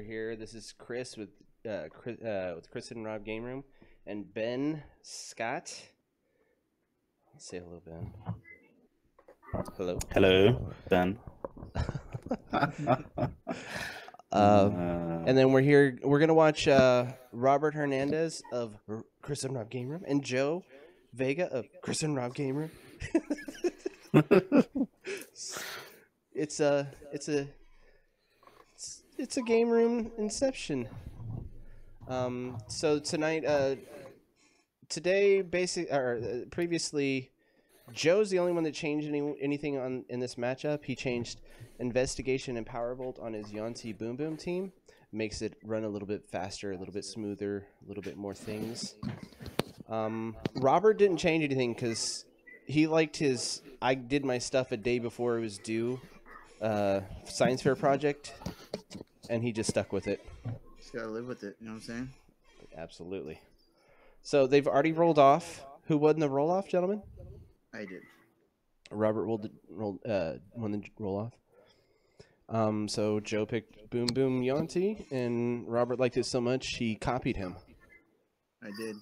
We're here. This is Chris with Chris and Rob Game Room, and Ben Scott. Let's say hello, Ben. Hello. Hello, Ben. And then we're here. We're gonna watch Robert Hernandez of Chris and Rob Game Room and Joe Vega of Chris and Rob Game Room. It's a game room inception. So tonight, today, previously, Joe's the only one that changed anything in this matchup. He changed Investigation and Powervolt on his yuan-ti Boom Boom team. Makes it run a little bit faster, a little bit smoother, a little bit more things. Robert didn't change anything because he liked his I did my stuff a day before it was due science fair project, and he just stuck with it. Just gotta live with it, you know what I'm saying? Absolutely. So they've already rolled off. Who won the roll off, gentlemen? I did. Robert won the roll off. So Joe picked Boom Boom yuan-ti, and Robert liked it so much he copied him. I did.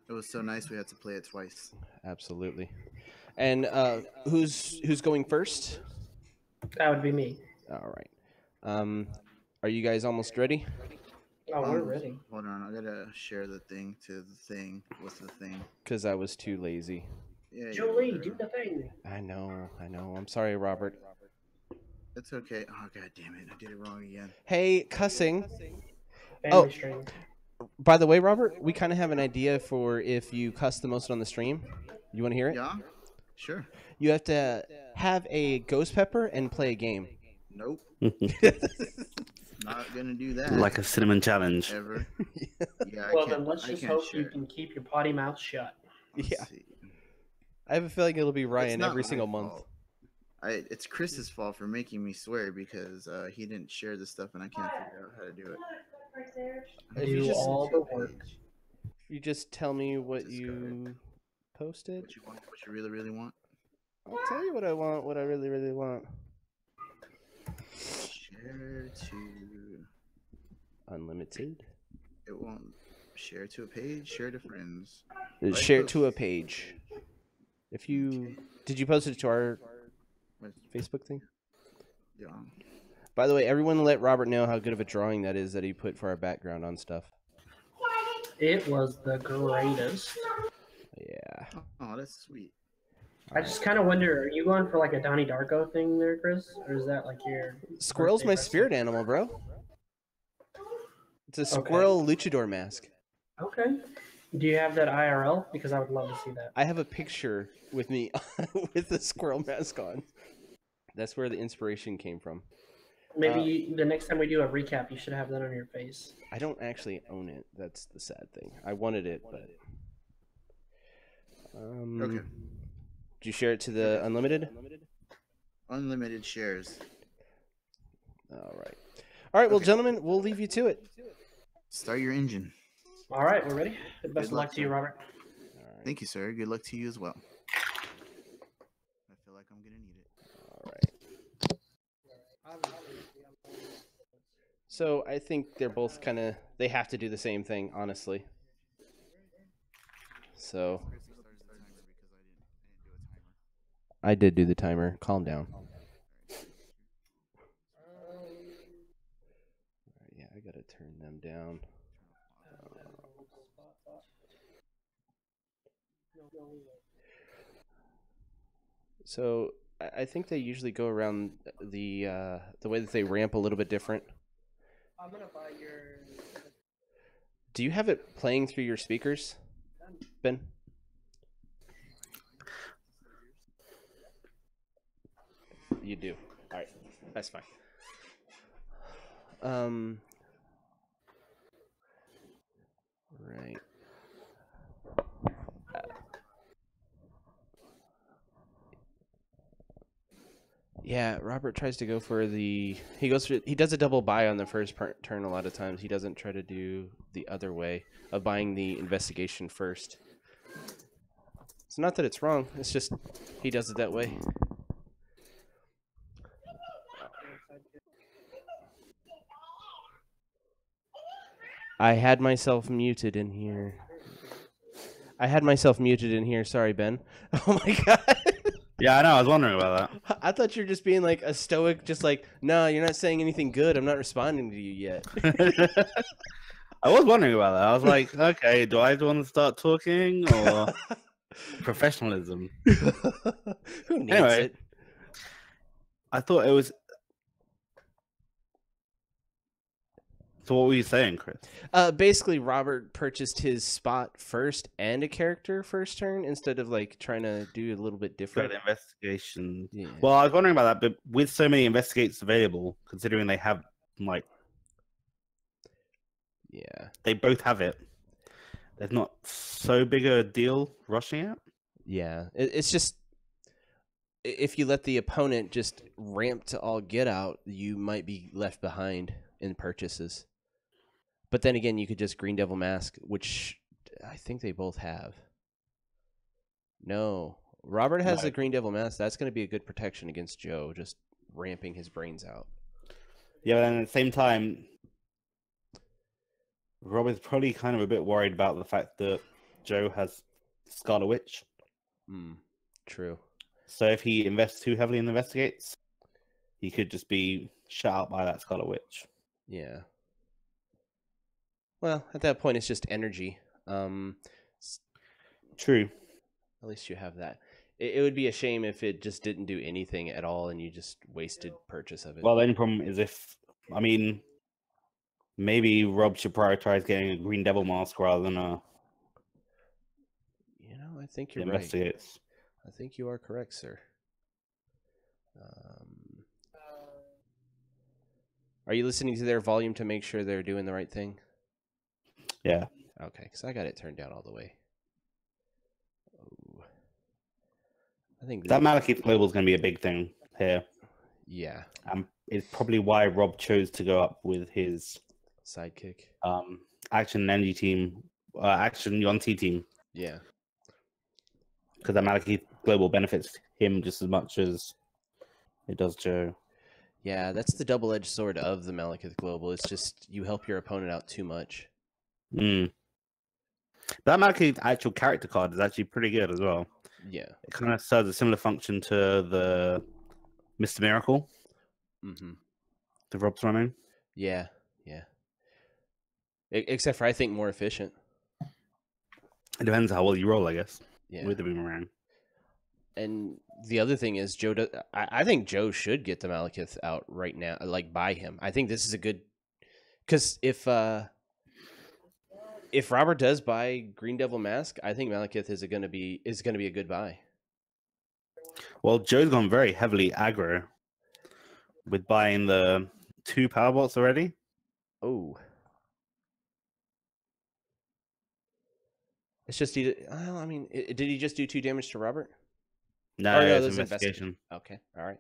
It was so nice we had to play it twice. Absolutely. And who's going first? That would be me. All right. Are you guys almost ready? Oh, we're ready. Hold on, I gotta share the thing to the thing. What's the thing? Because I was too lazy. Yeah, Jolie, do the thing. I know. I'm sorry, Robert. It's okay. Oh, god damn it. I did it wrong again. Hey, cussing. Family stream. By the way, Robert, we kind of have an idea for if you cuss the most on the stream. You want to hear it? Yeah? Sure. You have to have a ghost pepper and play a game. Nope. Not gonna do that. Like a cinnamon challenge. Ever. Yeah, Well, then let's just hope you can keep your potty mouth shut. Yeah. I have a feeling it'll be Ryan every single month. It's Chris's fault for making me swear because he didn't share this stuff and I can't figure out how to do it. Do all the work. You just tell me what you posted. What you want? What you really, really want? I'll tell you what I want. What I really, really want. Share to unlimited. It won't share to a page. Share to friends. Share to a page. If you did you post it to our Facebook thing? Yeah. By the way, everyone let Robert know how good of a drawing that is that he put for our background on stuff. It was the greatest. Yeah. Oh, that's sweet. I just kind of wonder, are you going for like a Donnie Darko thing there, Chris? Or is that like your... Squirrel's my spirit animal, bro. It's a squirrel luchador mask. Okay. Do you have that IRL? Because I would love to see that. I have a picture with me with the squirrel mask on. That's where the inspiration came from. Maybe the next time we do a recap, you should have that on your face. I don't actually own it. That's the sad thing. I wanted it, but... Okay. Did you share it to the unlimited? Unlimited shares. All right. All right, well, gentlemen, we'll leave you to it. Start your engine. All right, we're ready. Best of luck to you, Robert. All right. Thank you, sir. Good luck to you as well. I feel like I'm going to need it. All right. So I think they're both kind of, they have to do the same thing, honestly. So I did do the timer. Calm down. Yeah, I gotta turn them down. So I think they usually go around the way that they ramp a little bit different. I'm gonna buy your... Do you have it playing through your speakers, Ben? You do. All right, that's fine. Right. Yeah, Robert tries to go for the... He does a double buy on the first turn a lot of times. He doesn't try to do the other way of buying the investigation first. It's not that it's wrong. It's just he does it that way. I had myself muted in here. Sorry, Ben. Oh my god. Yeah, I know. I was wondering about I thought you were just being like a stoic, just like, no, you're not saying anything good. I'm not responding to you yet. that. I was wondering about that. I was like, okay, do I want to start talking or professionalism? Who needs Anyway. it? I thought it was. So what were you saying, Chris? Basically, Robert purchased his spot first and a character first turn instead of like trying to do a little bit Got different. the investigation. Yeah. Well, I was wondering about that, but with so many investigates available, considering they have like Yeah. they both have it, there's not so big a deal rushing it. Yeah. It's just if you let the opponent just ramp to all get out, you might be left behind in purchases. But then again, you could just Green Devil Mask, which I think they both have. No. Robert has No. a Green Devil Mask. That's going to be a good protection against Joe, just ramping his brains out. Yeah, but then at the same time, Rob is probably kind of a bit worried about the fact that Joe has Scarlet Witch. True. So if he invests too heavily in investigates, he could just be shut out by that Scarlet Witch. Yeah. Well, at that point, it's just energy. True. At least you have that. It would be a shame if it just didn't do anything at all and you just wasted purchase of it. Well, the only problem is maybe Rob should prioritize getting a Green Devil mask rather than a I think you're right. investigates. I think you are correct, sir. Are you listening to their volume to make sure they're doing the right thing? Yeah. Okay, because I got it turned down all the way. Oh. I think That Malekith Global is going to be a big thing here. Yeah. It's probably why Rob chose to go up with his sidekick. Action Energy team, Action yuan-ti team. Yeah. Because that Malekith Global benefits him just as much as it does Joe. Yeah, that's the double-edged sword of the Malekith Global. It's just you help your opponent out too much. That Malekith actual character card is actually pretty good as well. Yeah. It kind of serves a similar function to the Mr. Miracle. The Rob's running. Yeah, yeah. Except for I think more efficient. It depends how well you roll, I guess. Yeah. With the boomerang. And the other thing is, I think Joe should get the Malekith out right now, like buy him. I think this is a good, because if Robert does buy Green Devil Mask, I think Malekith is going to be a good buy. Well, Joe's gone very heavily aggro with buying the 2 power bots already. Oh. It's just well, I mean, did he just do 2 damage to Robert? No, no, it's investigation. Okay, all right.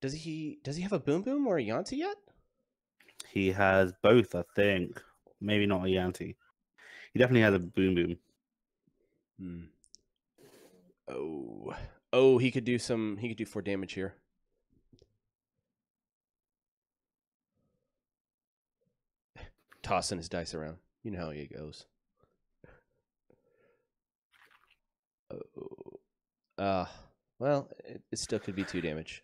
Does he have a Boom Boom or a yuan-ti yet? He has both, I think. Maybe not a yuan-ti. He definitely has a Boom Boom. Oh, he could do 4 damage here. Tossing his dice around. You know how he goes. Well, it still could be 2 damage.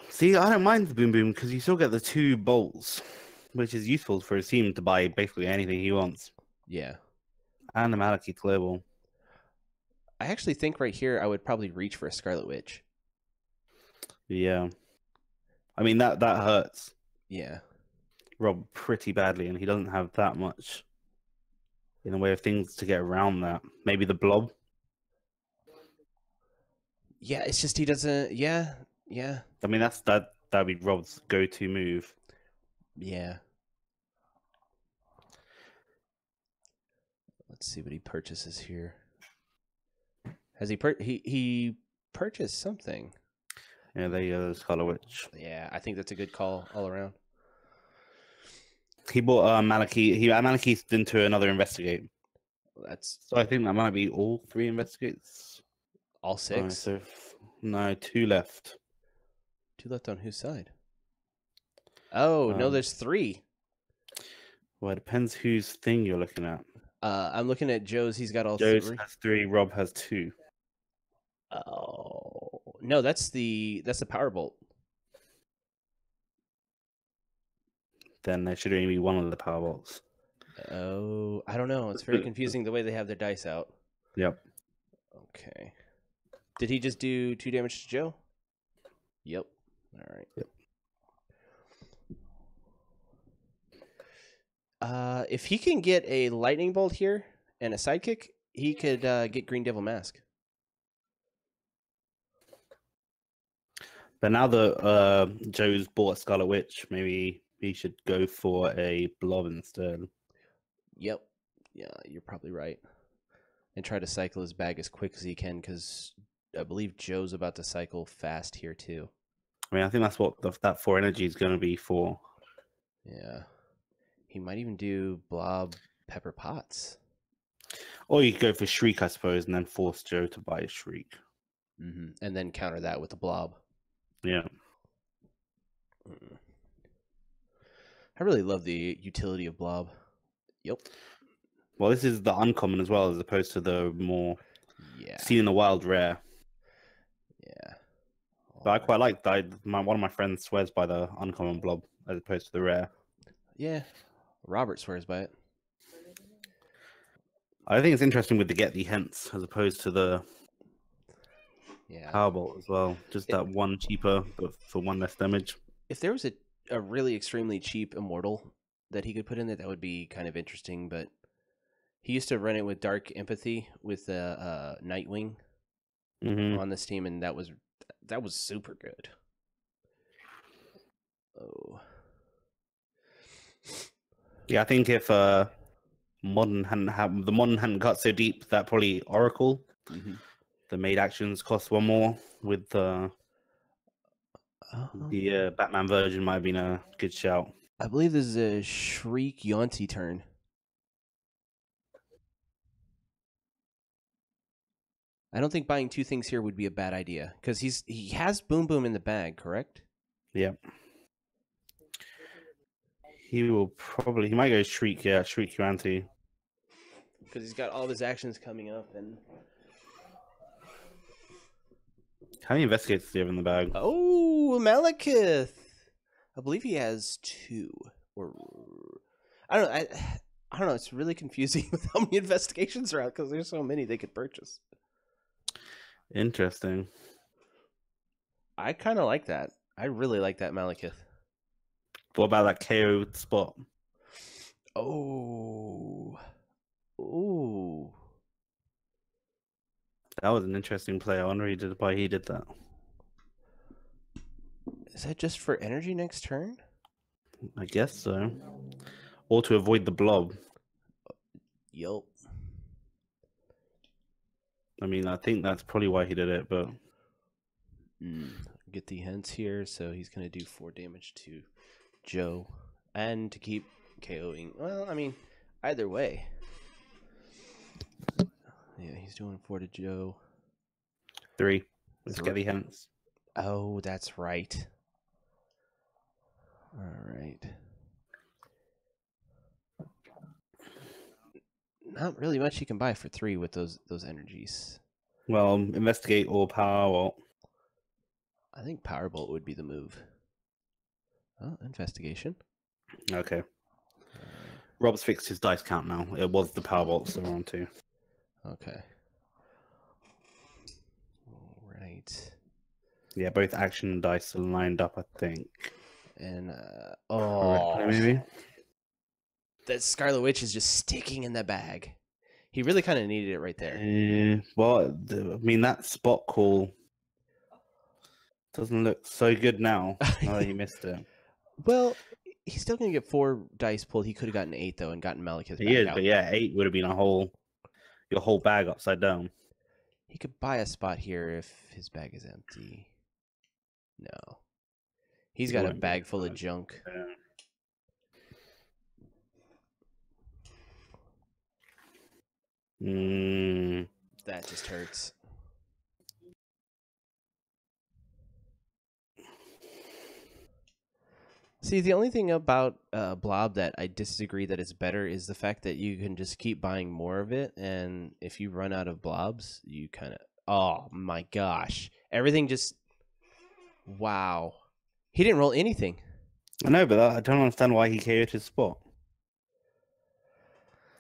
See, I don't mind the Boom Boom because you still get the 2 bolts, which is useful for his team to buy basically anything he wants. Yeah. And the Malekith Global. I actually think right here I would probably reach for a Scarlet Witch. Yeah. I mean, that hurts. Yeah. Rob pretty badly, and he doesn't have that much in the way of things to get around that. Maybe the blob. Yeah, it's just he doesn't. Yeah. I mean, that'd be Rob's go-to move. Yeah. Let's see what he purchases here. Has he he purchased something? Yeah, there you go, Scarlet Witch. Yeah, I think that's a good call all around. He bought Malekith. He Malekith into another investigate. So I think that might be all 3 investigates. All 6? No, 2 left. 2 left on whose side? Oh, no, there's 3. Well, it depends whose thing you're looking at. I'm looking at Joe's. He's got all Joe's three. has 3, Rob has 2. Oh no, that's the power bolt. Then there should only be one of the power bolts. Oh, I don't know. It's very confusing the way they have their dice out. Yep. Okay. Did he just do 2 damage to Joe? Yep. All right. Yep. If he can get a lightning bolt here and a sidekick, he could get Green Devil Mask. But now that Joe's bought a Scarlet Witch, maybe he should go for a blob instead. Yep. Yeah, you're probably right. And try to cycle his bag as quick as he can, because I believe Joe's about to cycle fast here too. I mean, I think that's what that 4 energy is going to be for. Yeah. He might even do Blob Pepper Pots. Or you could go for Shriek, I suppose, and then force Joe to buy a Shriek. Mm-hmm. And then counter that with the Blob. Yeah. I really love the utility of Blob. Yep. Well, this is the uncommon as well, as opposed to the more seen in the wild rare. Yeah. But I quite like that. One of my friends swears by the uncommon blob as opposed to the rare. Yeah. Robert swears by it. I think it's interesting with the get the hence as opposed to the power bolt as well. Just that one cheaper, but for 1 less damage. If there was a really extremely cheap immortal that he could put in there, that would be kind of interesting. But he used to run it with Dark Empathy with Nightwing on this team, and that was super good. Oh. Yeah, I think if modern hadn't cut so deep, that probably Oracle, the made actions cost 1 more with the Batman version might have been a good shout. I believe this is a Shriek yuan-ti turn. I don't think buying 2 things here would be a bad idea, because he has Boom Boom in the bag, correct? Yep. He might go Shriek, Shriek yuan-ti. Because he's got all of his actions coming up. And how many investigators do you have in the bag? Oh, Malekith! I believe he has 2. Or I don't know. I don't know. It's really confusing with how many investigations are out, because there's so many they could purchase. Interesting. I kind of like that. I really like that Malekith. What about that KO spot? Oh. That was an interesting play. I wonder why he did that. Is that just for energy next turn? I guess so. Or to avoid the blob. Yup. I mean, I think that's probably why he did it, but... Get the hints here, so he's going to do 4 damage to Joe. And to keep KOing. Well, I mean, either way. Yeah, he's doing 4 to Joe. 3. Let's get the hints. Oh, that's right. All right. Not really much you can buy for 3 with those energies. Well, investigate or power bolt. I think power bolt would be the move. Oh, investigation. Okay. Rob's fixed his dice count now. It was the power bolts that were on 2. Okay. All right. Yeah, both action dice are lined up, I think. And maybe. That Scarlet Witch is just sticking in the bag. He really kind of needed it right there. Well, I mean, that spot call doesn't look so good now. Oh, he missed it. Well, he's still going to get 4 dice pulled. He could have gotten 8, though, and gotten Malekith back out. But yeah, 8 would have been your whole bag upside down. He could buy a spot here if his bag is empty. No. He's got a bag full of junk. That just hurts. See, the only thing about Blob that I disagree that is better is the fact that you can just keep buying more of it, and if you run out of Blobs, you kind of... Oh, my gosh. Everything just... Wow. He didn't roll anything. I know, but I don't understand why he KO'd his spot.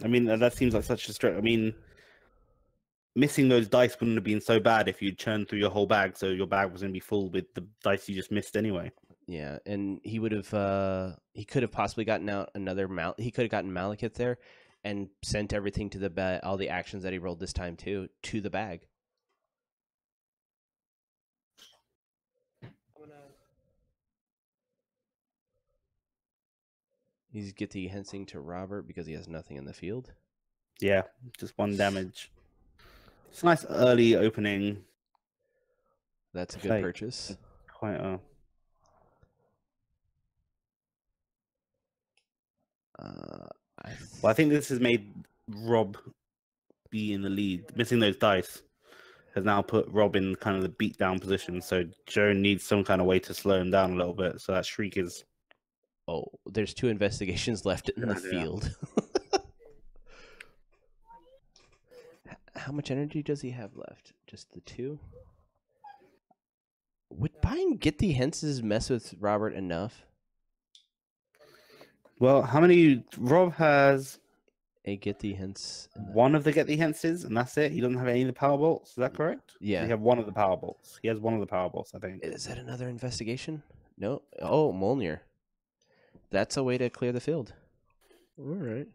I mean, that seems like such a stretch. I mean, missing those dice wouldn't have been so bad if you churned through your whole bag, so your bag was going to be full with the dice you just missed anyway. Yeah, and he would have... he could have possibly gotten out another... He could have gotten Malekith there and sent everything to the bag, all the actions that he rolled this time, too, to the bag. He's get the hensing to Robert because he has nothing in the field. Yeah, just 1 damage. It's a nice early opening. That's a good purchase. Quite a... I think this has made Rob be in the lead. Missing those dice has now put Rob in kind of the beat down position. So Joe needs some kind of way to slow him down a little bit. So that shriek is... Oh, there's 2 investigations left in the field. How much energy does he have left? Just the 2? Would buying Get the Henses mess with Robert enough? Well, how many... Rob has... A Get the Hens. 1 of the Get the Henses, and that's it. He doesn't have any of the power bolts. Is that correct? Yeah. He have 1 of the power bolts. He has 1 of the power bolts, I think. Is that another investigation? No. Oh, Molnir. That's a way to clear the field. All right.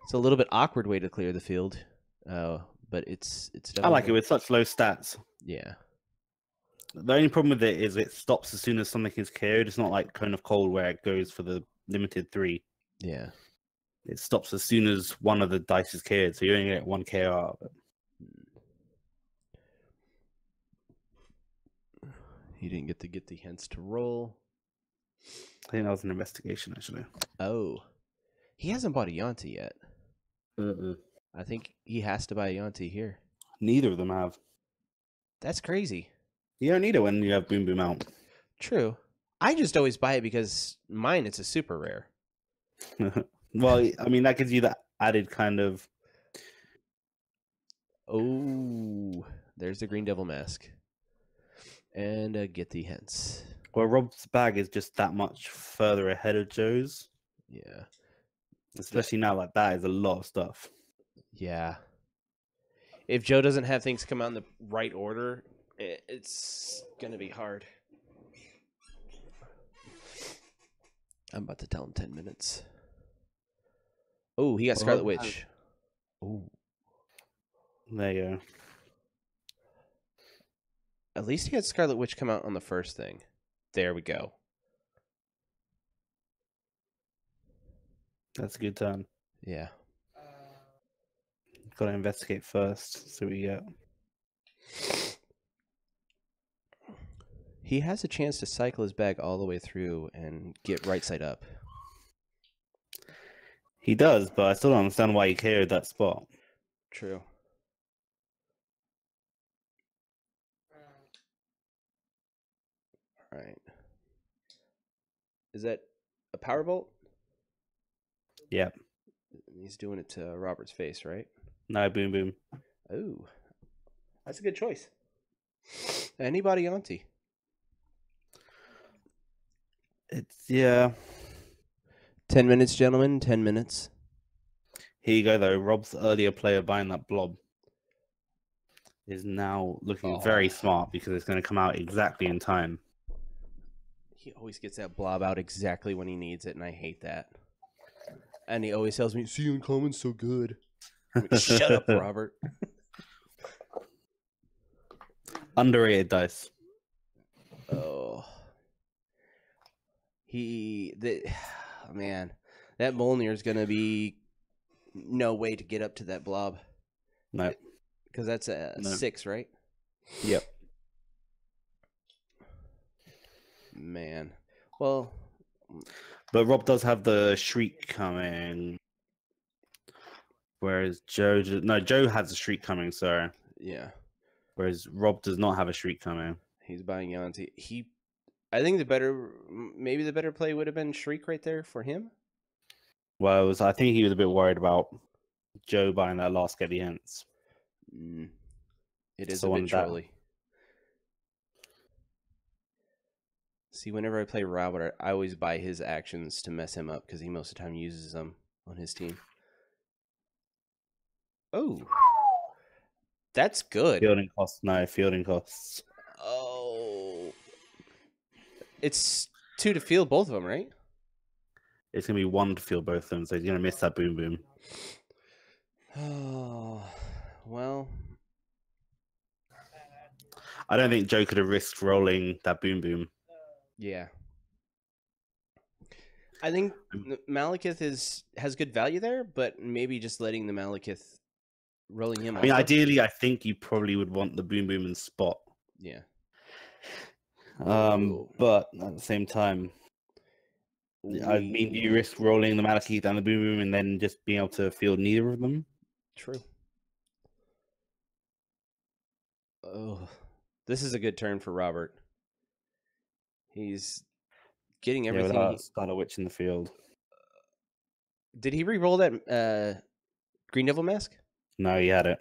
It's a little bit awkward way to clear the field, but it's. I like it with such low stats. Yeah. The only problem with it is it stops as soon as something is KO'd. It's not like Cone of Cold where it goes for the limited 3. Yeah. It stops as soon as one of the dice is KO'd, so you only get 1 KO out of it. He didn't get the hints to roll. I think that was an investigation, actually. Oh. He hasn't bought a yuan-ti yet. I think he has to buy a yuan-ti here. Neither of them have. That's crazy. You don't need it when you have Boom Boom out. True. I just always buy it because mine, it's a super rare. Well, I mean, that gives you that added kind of... Oh, there's the Green Devil Mask. And get the hints. Well, Rob's bag is just that much further ahead of Joe's. Yeah. Especially now, like, that is a lot of stuff. Yeah. If Joe doesn't have things come out in the right order, it's going to be hard. I'm about to tell him 10 minutes. Oh, he got Scarlet Witch. Oh. There you go. At least he had Scarlet Witch come out on the first thing. There we go. That's a good turn. Yeah. Got to investigate first. See what we get. He has a chance to cycle his bag all the way through and get right side up. He does, but I still don't understand why he KO'd that spot. True. All right. Is that a power bolt? Yep. He's doing it to Robert's face, right? No, Boom Boom. Oh, that's a good choice. Anybody auntie? Yeah. 10 minutes, gentlemen. 10 minutes. Here you go, though. Rob's earlier player buying that blob is now looking very smart because it's going to come out exactly in time. He always gets that blob out exactly when he needs it, and I hate that. And he always tells me, "See you in comments, so good." Like, shut up, Robert. Underrated dice. Oh. Man, that Molnir is going to be no way to get up to that blob. No. Because that's a 6, right? Yep. Man. Well. But Rob does have the shriek coming. Whereas Joe... No, Joe has a shriek coming, sorry. Yeah. Whereas Rob does not have a shriek coming. He's buying yuan-ti. I think maybe the better play would have been Shriek right there for him. Well, I think he was a bit worried about Joe buying that last get the ends. It is So a on bit that- trolly. See, whenever I play Robert, I always buy his actions to mess him up because he most of the time uses them on his team. Oh, that's good. Fielding costs, no, fielding costs. Oh, it's 2 to field both of them, right? It's going to be 1 to field both of them, so he's going to miss that boom boom. Oh, well. I don't think Joe could have risked rolling that boom boom. Yeah. I think Malekith has good value there, but maybe just letting the Malekith rolling him I mean, also. ideally, I think you probably would want the boom boom and spot. Yeah. But at the same time, I mean, do you risk rolling the Malekith and the boom boom and then just being able to field neither of them? True. Oh, this is a good turn for Robert. He's getting everything. Yeah, without Scarlet Witch in the field. Did he re-roll that Green Devil mask? No, he had it.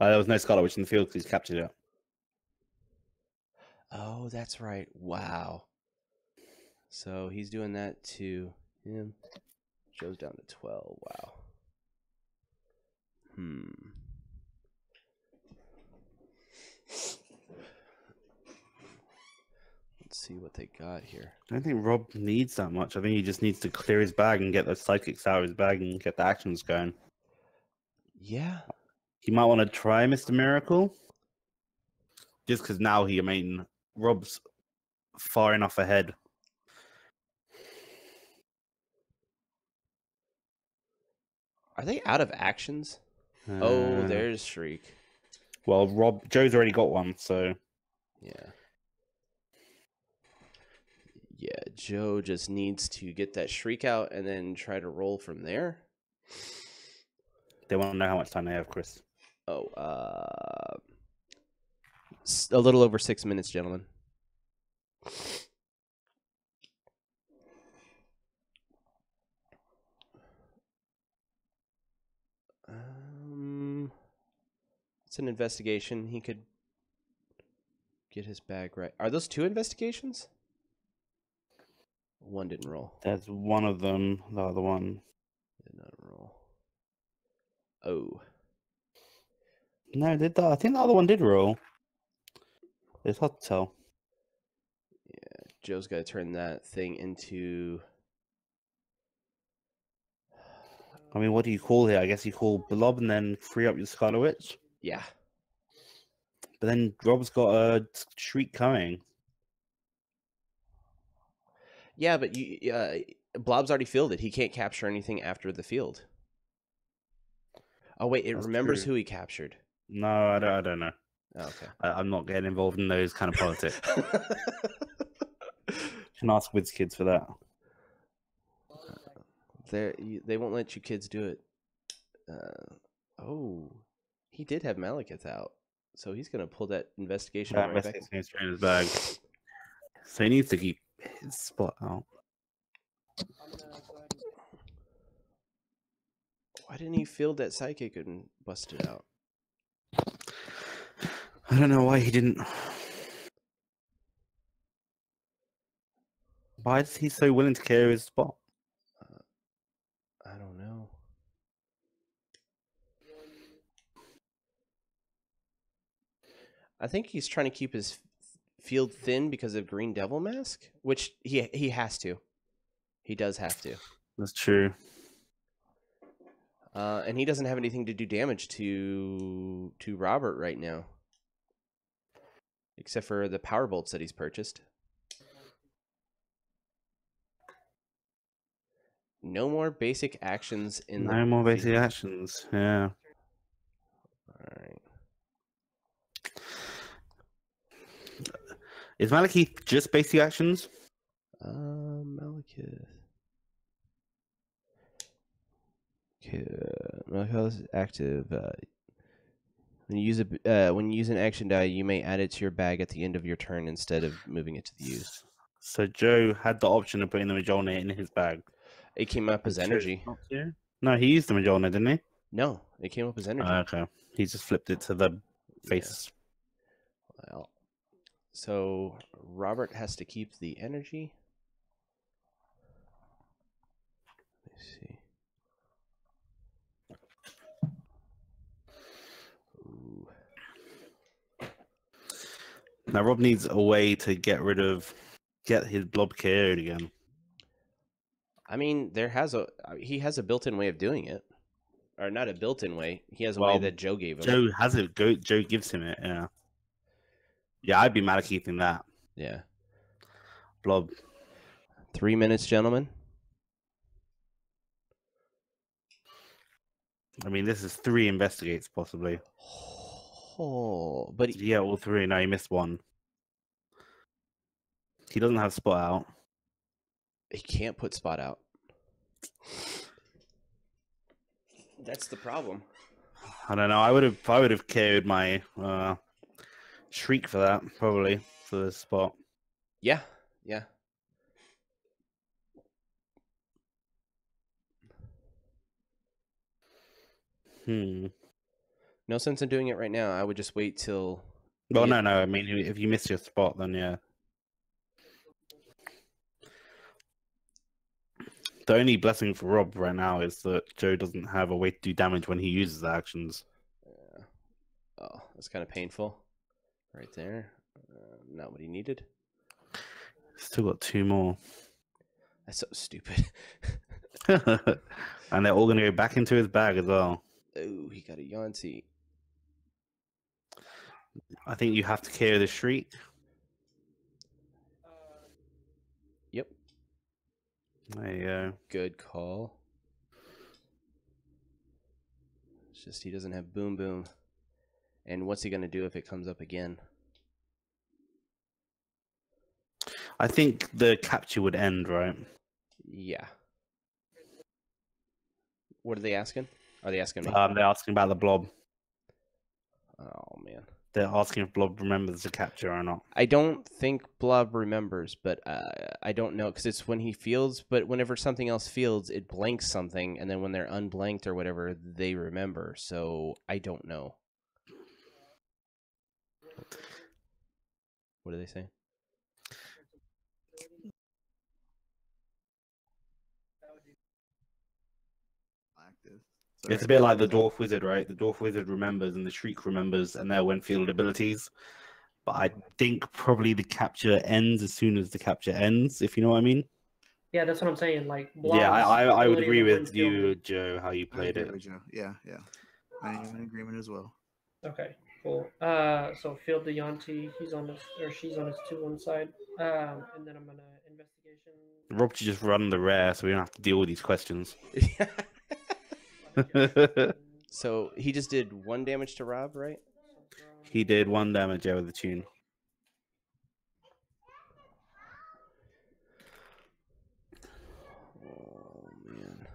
There was no Scarlet Witch in the field because he's captured it. Oh, that's right. Wow. So he's doing that to him. Joe's down to 12. Wow. Let's see what they got here. I don't think Rob needs that much. I think he just needs to clear his bag and get those psychics out of his bag and get the actions going. Yeah. He might want to try Mr. Miracle. Just because now Rob's far enough ahead. Are they out of actions? Oh, there's Shriek. Well, Joe's already got one, so Yeah. Yeah, Joe just needs to get that Shriek out and then try to roll from there. they want to know how much time they have, Chris. Oh, a little over 6 minutes, gentlemen. It's an investigation. He could get his bag right. Are those 2 investigations? One didn't roll. There's one of them, the other one. Did not roll. Oh. No, I think the other one did roll. It's hard to tell. Yeah, Joe's got to turn that thing into... I mean, what do you call here? I guess you call Blob and then free up your Scarlet Witch. Yeah. But then Rob's got a Shriek coming. Yeah, but Blob's already fielded. He can't capture anything after the field. Oh, wait, it That's remembers true. who he captured. No, I don't know. Oh, okay. I'm not getting involved in those kind of politics. Can ask Wiz Kids for that. They won't let you kids do it. Oh, he did have Malekith out, so he's gonna pull that investigation That right back. investigation's going straight in his bag. So he needs to keep his spot out. Why didn't he field that psychic and bust it out? I don't know why he didn't. Why is he so willing to carry his spot? I don't know. I think he's trying to keep his field thin because of Green Devil Mask, which he has to. He does have to. That's true. And he doesn't have anything to do damage to Robert right now. Except for the power bolts that he's purchased. No more basic actions in the No more basic field. actions. Yeah. Alright. Is Malekith just basic actions? Malekith. Okay, Malekith is active. When you use an action die, you may add it to your bag at the end of your turn instead of moving it to the used. So Joe had the option of putting the Majolna in his bag. It came up as Chose energy. not to. No, he used the Majolna, didn't he? No, it came up as energy. Okay. He just flipped it to the face. Yeah. Well, so Robert has to keep the energy. Let's see. Ooh. Now Rob needs a way to get his blob KO'd again. I mean, he has a built-in way of doing it, or not a built-in way. He has a way Well, that Joe gave him. Joe has it. Joe gives him it. Yeah. Yeah, I'd be mad at keeping that. Yeah. Blob. 3 minutes, gentlemen. I mean, this is 3 investigates possibly. Oh, but Yeah, all 3. No, he missed 1. He doesn't have spot out. he can't put spot out. That's the problem. I don't know. I would have KO'd my shriek for that probably for the spot. Yeah, yeah. No sense in doing it right now. I would just wait till. Well, no. I mean, if you miss your spot, then yeah. The only blessing for Rob right now is that Joe doesn't have a way to do damage when he uses the actions. Yeah. Oh, that's kind of painful. Right there. Not what he needed. Still got 2 more. That's so stupid. And they're all going to go back into his bag as well. Oh, he got a yuan-ti. I think you have to KO the shriek. Yep. There you go. Good call. It's just he doesn't have boom boom. And what's he going to do if it comes up again? I think the capture would end, right? Yeah. What are they asking? Are they asking me? They're asking about the blob. Oh, man. They're asking if blob remembers the capture or not. I don't think Blob remembers, but I don't know because it's when he fields. But whenever something else fields, it blanks something, and then when they're unblanked or whatever, they remember. So I don't know. What do they say? Active. It's a bit like the Dwarf Wizard, right? The Dwarf Wizard remembers and the Shriek remembers, and they're when field abilities. But I think probably the capture ends as soon as the capture ends, if you know what I mean. Yeah, that's what I'm saying. Like, Yeah, I would ability agree to with win you, field. Joe, how you played it. Yeah. I am in agreement as well. Okay, cool. So field the yuan-ti. He's on his, or she's on his 2-1 side. And then I'm gonna investigation. Rob should just run the rare, so we don't have to deal with these questions. So he just did 1 damage to Rob, right? He did 1 damage over the tune. Oh, man.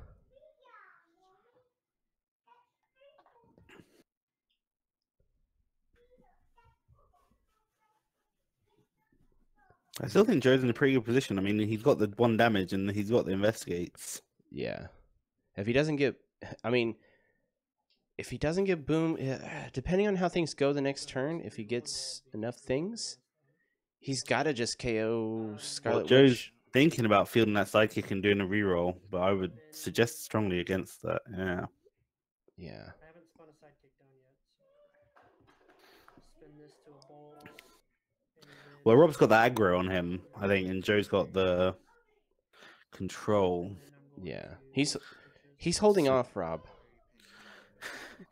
I still think Joe's in a pretty good position. I mean, he's got the 1 damage and he's got the investigates. Yeah. If he doesn't get... I mean... If he doesn't get boom, depending on how things go the next turn, if he gets enough things, he's got to just KO Scarlet Well, Joe's Witch. thinking about fielding that sidekick and doing a reroll, but I would suggest strongly against that. Yeah. Yeah. I haven't spun a sidekick down yet. So spin this to a bowl. Well, Rob's got the aggro on him, I think, and Joe's got the control. Yeah. He's holding off, Rob.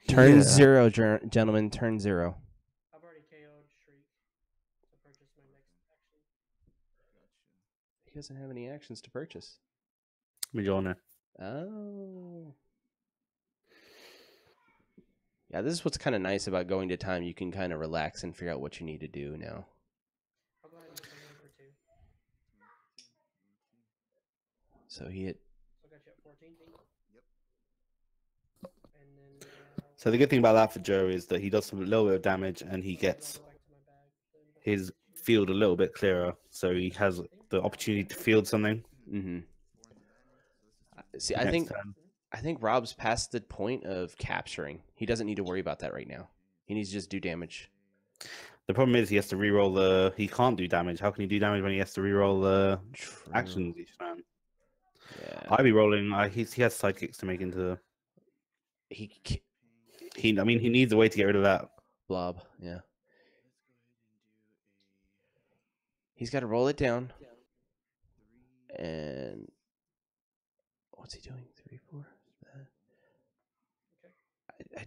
Turn 0, gentlemen. Turn 0. I've already KO'd Shriek to purchase my next action. He doesn't have any actions to purchase. Majorna. Oh. Yeah, this is what's kind of nice about going to time. You can kind of relax and figure out what you need to do now. I'll go ahead and spin one for 2. So So he hit... I got you at 14. Yep. And then So the good thing about that for Joe is that he does some little bit of damage and he gets his field a little bit clearer, so he has the opportunity to field something. Mm-hmm. See, next turn. I think Rob's past the point of capturing. He doesn't need to worry about that right now. He needs to just do damage. The problem is he has to reroll the. He can't do damage. How can he do damage when he has to reroll the True. actions each time? Yeah. I'd be rolling. He has sidekicks to make into. He I mean, he needs a way to get rid of that. blob. Yeah. He's got to roll it down. And what's he doing? 3, 4. I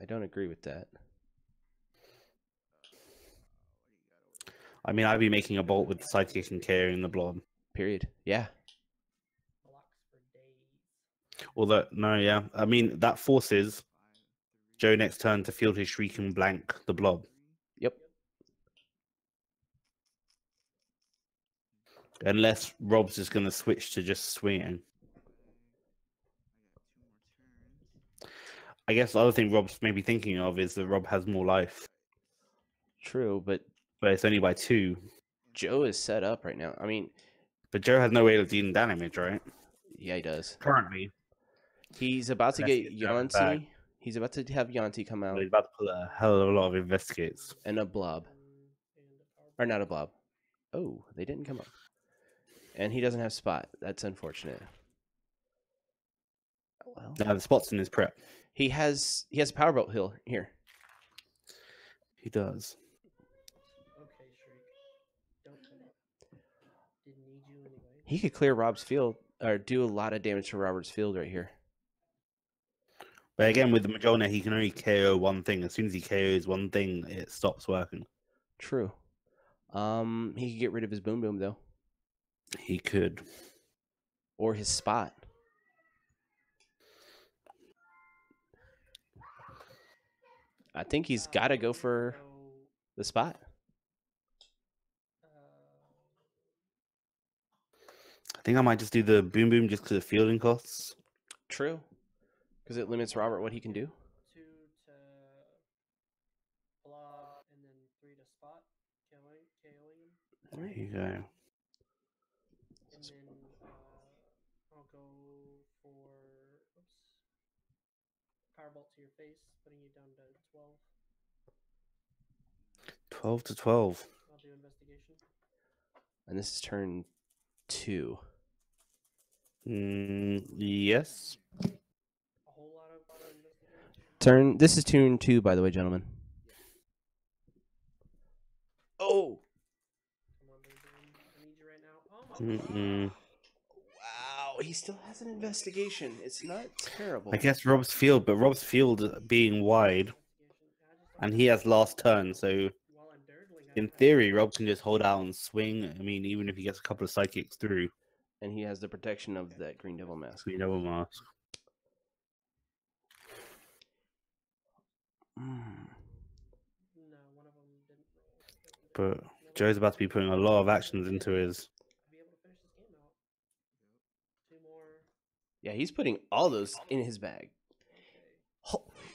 don't agree with that. I mean, I'd be making a bolt with the sidekick and carrying the blob. Period. Yeah. Although, no, yeah. I mean, that forces Joe next turn to field his shriek and blank the blob. Yep. Unless Rob's just going to switch to just swinging. I guess the other thing Rob's maybe thinking of is that Rob has more life. True, but it's only by 2. Joe is set up right now. I mean, but Joe has no way of dealing damage, right? Yeah, he does. Currently. He's about to get yuan-ti. He's about to have yuan-ti come out. He's about to pull a hell of a lot of investigates. And a blob. Or not a blob. Oh, they didn't come up. And he doesn't have spot. That's unfortunate. Well, the spot's in his prep. He has a powerbolt hill here. He does. Okay, Shriek. Don't come up. Didn't need you anyway. He could clear Rob's field or do a lot of damage to Robert's field right here. But again, with the Majolna, he can only KO one thing. As soon as he KOs one thing, it stops working. True. He could get rid of his boom boom though. He could. Or his spot. I think he's got to go for the spot. I think I might just do the boom boom just because of fielding costs. True. Because it limits Robert what he can do. 2 to blob and then 3 to spot, KOing him. There you go. And then I'll go for powerbolt to your face, putting you down to 12. 12 to 12. I'll do investigation. And this is turn 2. Yes. A whole lot of investigation. This is turn 2, by the way, gentlemen. Oh! Come on, baby. I need you right now. Oh my God. Wow, he still has an investigation. It's not terrible. I guess Rob's field, but Rob's field being wide, and he has last turn, so in theory, Rob can just hold out and swing. I mean, even if he gets a couple of sidekicks through. And he has the protection of that Green Devil Mask. Green Devil Mask. No, one of them didn't roll. But Joe's about to be putting a lot of actions into his. Be able to finish this game out. 2 more. Yeah, he's putting all those in his bag.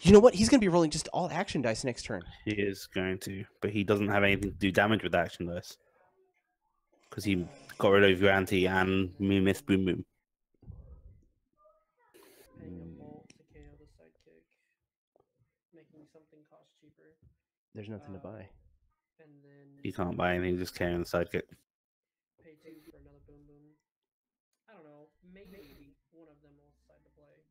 You know what? He's going to be rolling just all action dice next turn. He is going to, but he doesn't have anything to do damage with action dice. Because he got rid of yuan-ti and Miss Boom Boom. Paying a bolt to KO the sidekick. Making something cost cheaper. There's nothing to buy. And then He can't buy anything, just carrying the sidekick. pay 2 for another boom boom. I don't know. Maybe one of them will decide to play.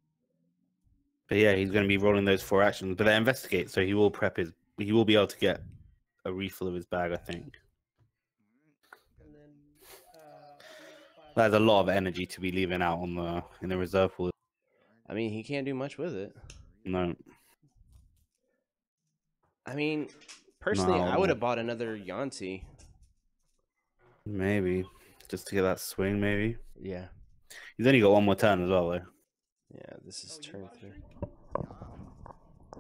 But yeah, he's going to be rolling those 4 actions. But they investigate, so he will prep his. He will be able to get a refill of his bag, I think. And then That's a lot of energy to be leaving out on in the reserve pool. I mean, he can't do much with it. No. I mean, personally, No. I would have bought another yuan-ti. Maybe. Just to get that swing, maybe. Yeah. He's only got one more turn as well, though. Yeah, this is turn 3.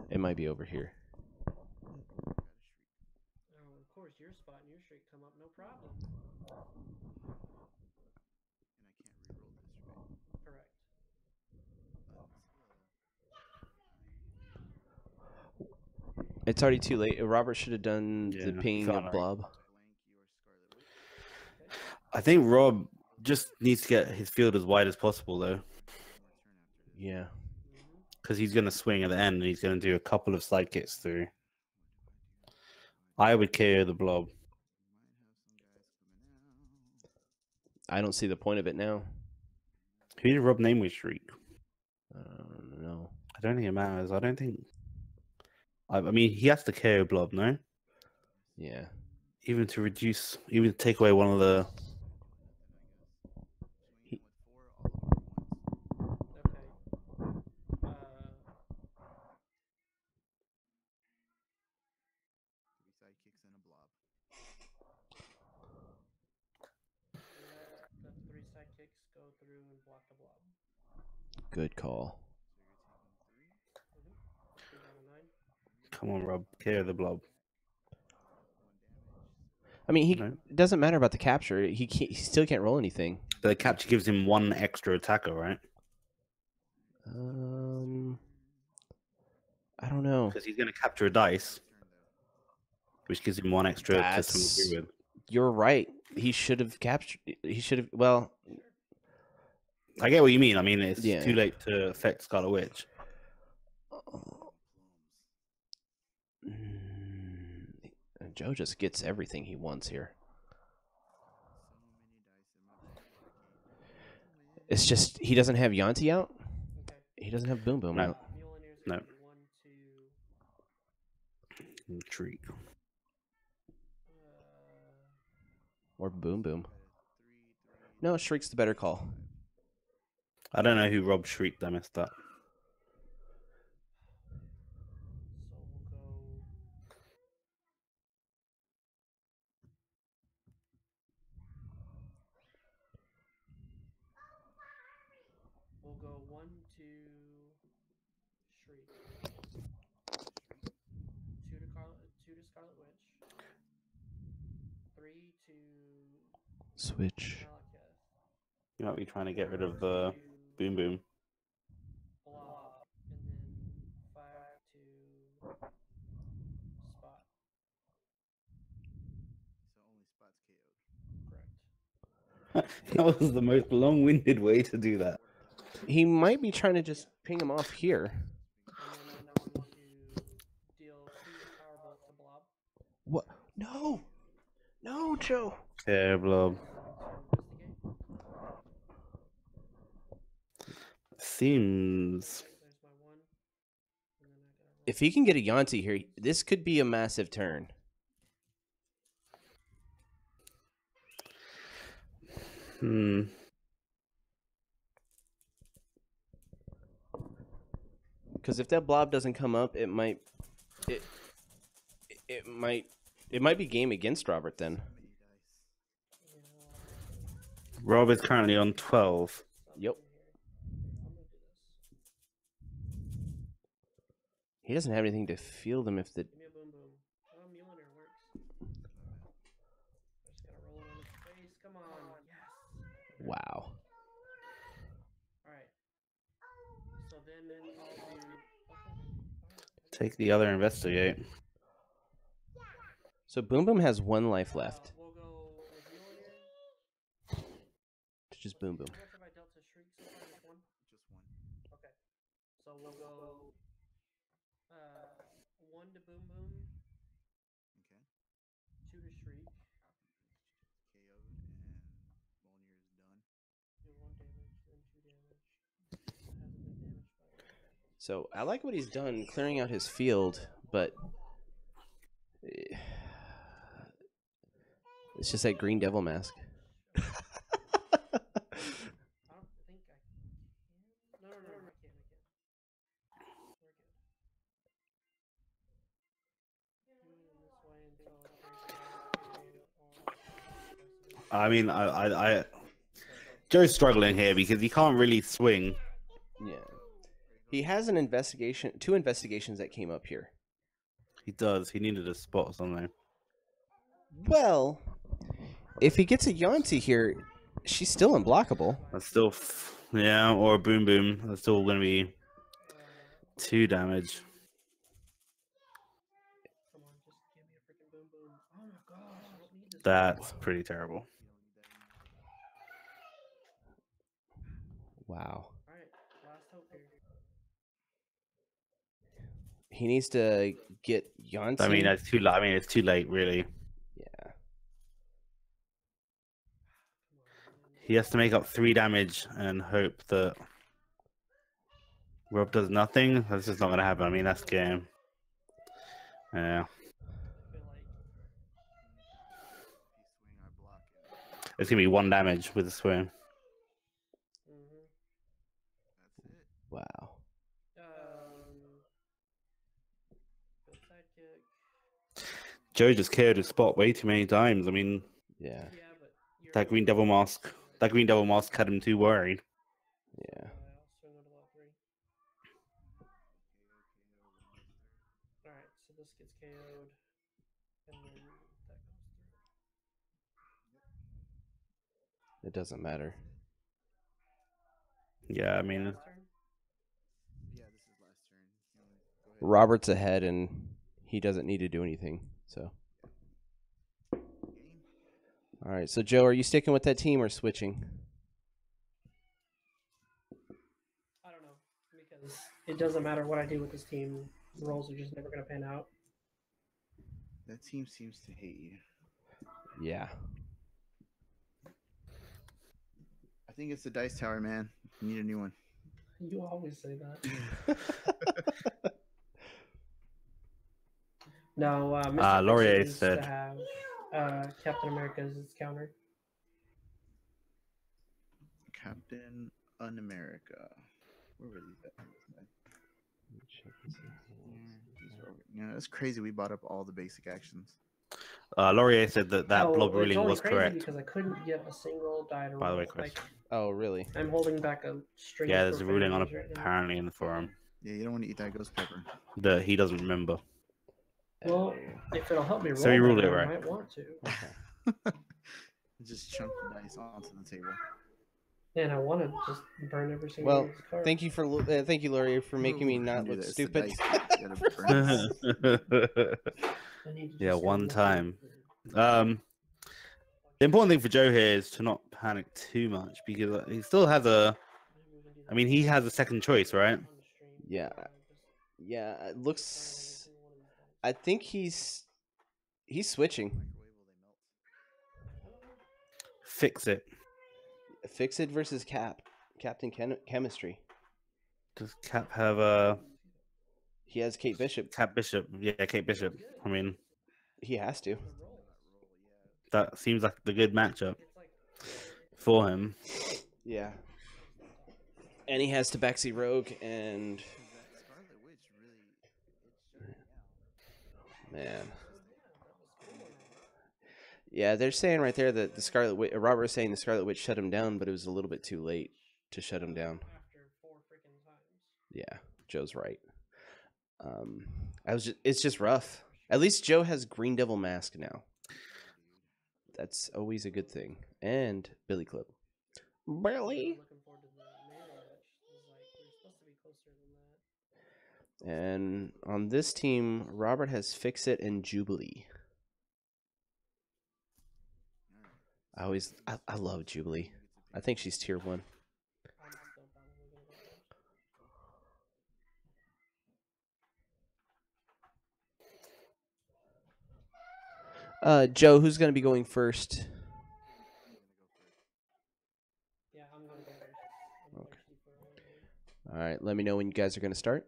It might be over here. Oh, of course, your spot and your streak come up, no problem. Correct. It's already too late. Robert should have done the Yeah, ping can't of like- blob. I think Rob just needs to get his field as wide as possible though, Yeah. because he's going to swing at the end and he's going to do a couple of side kicks through. I would KO the blob. I don't see the point of it now. Who did Rob name with Shriek? I don't know. I don't think it matters. I don't think. I mean, he has to KO blob, no? Yeah. Even to take away one of the. Okay. Three sidekicks and a blob. Let the 3 sidekicks go through and block the blob. Good call. Mm-hmm. 3 down to 9. Come on, Rob. KO the blob. I mean, he No. it doesn't matter about the capture. He still can't roll anything. The capture gives him one extra attacker, right? I don't know. Because he's going to capture a dice, which gives him one extra to That's- some degree with. You're right. He should have captured. He should have. Well, I get what you mean. I mean, it's Yeah. too late to affect Scarlet Witch. Joe just gets everything he wants here. It's just he doesn't have Yuan-ti out. Okay. He doesn't have Boom Boom No. out. Mjolnir's No. gonna be 1, 2. Treat. Or Boom Boom. No, Shriek's the better call. I don't know who Rob shrieked. I messed up. So we'll go. We'll go 1, 2, Shriek. 2 to Scarlet Witch. 3 to Switch. Malekith. You might be trying to get rid of the 2 Boom Boom. Blob, and then 5 to Spot. So only spots KO'd. Correct. That was the most long-winded way to do that. He might be trying to just ping him off here. And then I'm going to deal 2 power bolt to Blob. What? No. No, Joe. Yeah, blob. Investigate. Seems. There's my 1. And then I gotta roll. If he can get a Yuan-ti here, this could be a massive turn. Because if that blob doesn't come up, it might be game against Robert then. Rob is currently on 12. Yep. I'm gonna do this. He doesn't have anything to field him if the. Give me a boom boom. Oh, Mjolnir works. I just gotta roll it on his face. Come on. Yes. Wow. Alright. So then I'll do. Okay. Alright. Take the other investigate. So Boom Boom has 1 life left. We'll go with Mjolnir. To just Boom Boom. How much have I dealt to Shriek so far? Just 1? Just one. Okay. So we'll go 1 to Boom Boom, Okay. 2 to Shriek, KO'd and Mjolnir is done. do 1 damage, then 2 damage. Hasn't been damaged by it. So I like what he's done clearing out his field, but it's just that green devil mask. I don't think I can. No, I can. We're good. Moving this way until it I mean, I Joe's struggling here because he can't really swing. Yeah. He has an investigation, 2 investigations that came up here. He does. He needed a spot or something. Well, if he gets a Yuan-ti here, she's still unblockable. That's still, yeah, or a Boom Boom. That's still going to be 2 damage. That's pretty terrible. Wow. All right, last hope here. He needs to get yuan-ti. I mean, it's too late. I mean, it's too late, really. Yeah. He has to make up 3 damage and hope that Rob does nothing. That's just not going to happen. I mean, that's game. Yeah. I feel like Swing, I block it. It's going to be 1 damage with the swing. That's it. Wow. Side kick. Joe just KO'd his spot way too many times. I mean, Yeah. Yeah, but you're that Green Devil mask had him too worried. Yeah. I'll swing on level 3. Alright, so this gets KO'd. And then that goes through. It doesn't matter. Yeah, I mean, Last turn? Yeah, this is last turn. Go ahead. Robert's ahead, and he doesn't need to do anything. So. Game. All right. So Joe, are you sticking with that team or switching? I don't know. Because it doesn't matter what I do with this team. Rolls are just never going to pan out. That team seems to hate you. Yeah. I think it's the dice tower, man. You need a new one. You always say that. No, Mr. Laurier Fix said- to have Captain America as its counter. Captain Un-America. Where were these at? Yeah, that's crazy. We bought up all the basic actions. Laurier said that Oh, blob it's ruling only was crazy correct. because I couldn't get a single die to By the roll. way, Chris. Like, Oh, really? I'm holding back a string. Yeah, of there's a ruling on profanities right now. apparently in the forum Yeah, you don't want to eat that ghost pepper. that he doesn't remember. Well, if it'll help me roll, So you ruled it better, right. I might want to. Okay. Just chunk the dice onto the table. And I want to just burn every single Well, one of these cards. thank you for thank you, Laurier, for making me Ooh, not do look that. It's the stupid. dice. You gotta burn this. I need to Yeah, just one go time. look The important thing for Joe here is to not panic too much because he still has a. I mean, he has a second choice, right? Yeah. Yeah, it looks. I think he's switching. Fix it. Fix it versus Captain Chemistry. Does Cap have a He has Kate Bishop. Cap Bishop? Yeah, Kate Bishop. I mean, He has to. that seems like the good matchup for him. Yeah. And he has Tabaxi Rogue and Scarlet Witch really it shut me down. man. Yeah, they're saying right there that the Scarlet Witch. Robert was saying the Scarlet Witch shut him down, but it was a little bit too late to shut him down. After 4 freaking times. Yeah, Joe's right. It's just rough. At least Joe has Green Devil Mask now. That's always a good thing. And Billy Club. Billy. Looking forward to the mirror match. It was like we're supposed to be closer than that. And on this team, Robert has Fix It and Jubilee. I love Jubilee. I think she's tier 1. I'm still probably gonna go first. Joe, who's going to be going first? Yeah, I'm gonna go first. I'm Okay. thirsty for All right, let me know when you guys are going to start.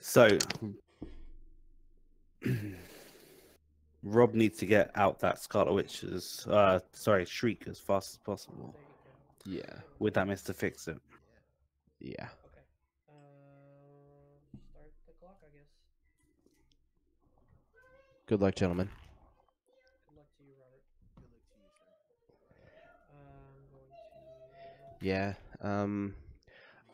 So, Rob needs to get out that Scarlet Witch's, Shriek as fast as possible. There you go. Yeah, With that Mr. Fix It. yeah. Okay. Start the clock, I guess. Good luck, gentlemen. Good luck to you, Robert. Good luck to you, sir. I'm going to. Yeah.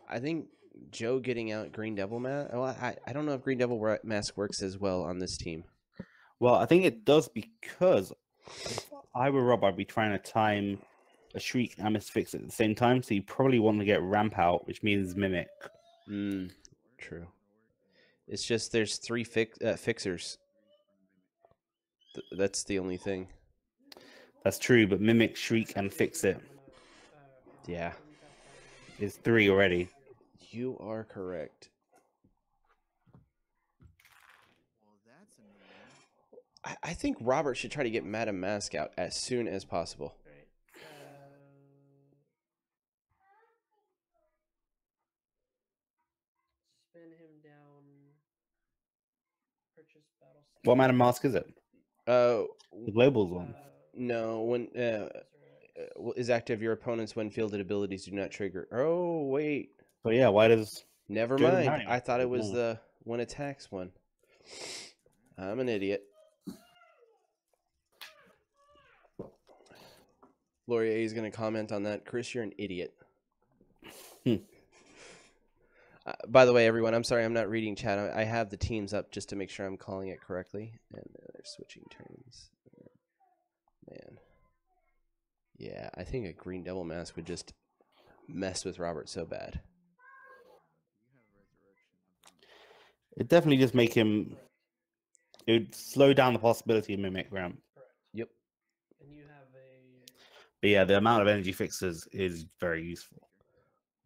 I think Joe getting out Green Devil Mask. Well, I don't know if Green Devil Mask works as well on this team. Well, I think it does because if I were Rob, I'd be trying to time a Shriek and a Mr. Fix It at the same time, so you probably want to get Ramp out, which means Mimic. True. It's just there's 3 fixers That's the only thing. That's true, but Mimic, Shriek, and Fix It Yeah. is 3 already. You are correct. Well, that's annoying. I think Robert should try to get Madam Mask out as soon as possible. Alright. Spin him down. Purchase battle. What Madam Mask is it? Uh, The Globals one. no. When is active, your opponent's when fielded abilities do not trigger. Oh wait, So yeah, why does never Joe mind. Harry I thought it was more? the when attacks one. I'm an idiot. Laurier is going to comment on that. Chris, you're an idiot. By the way, everyone, I'm sorry I'm not reading chat. I have the teams up just to make sure I'm calling it correctly. And they're switching turns. Man. Yeah, I think a green devil mask would just mess with Robert so bad. It definitely just make him. It would slow down the possibility of Mimic Ramp. Yep. And you have a. But yeah, the amount of energy fixes is very useful.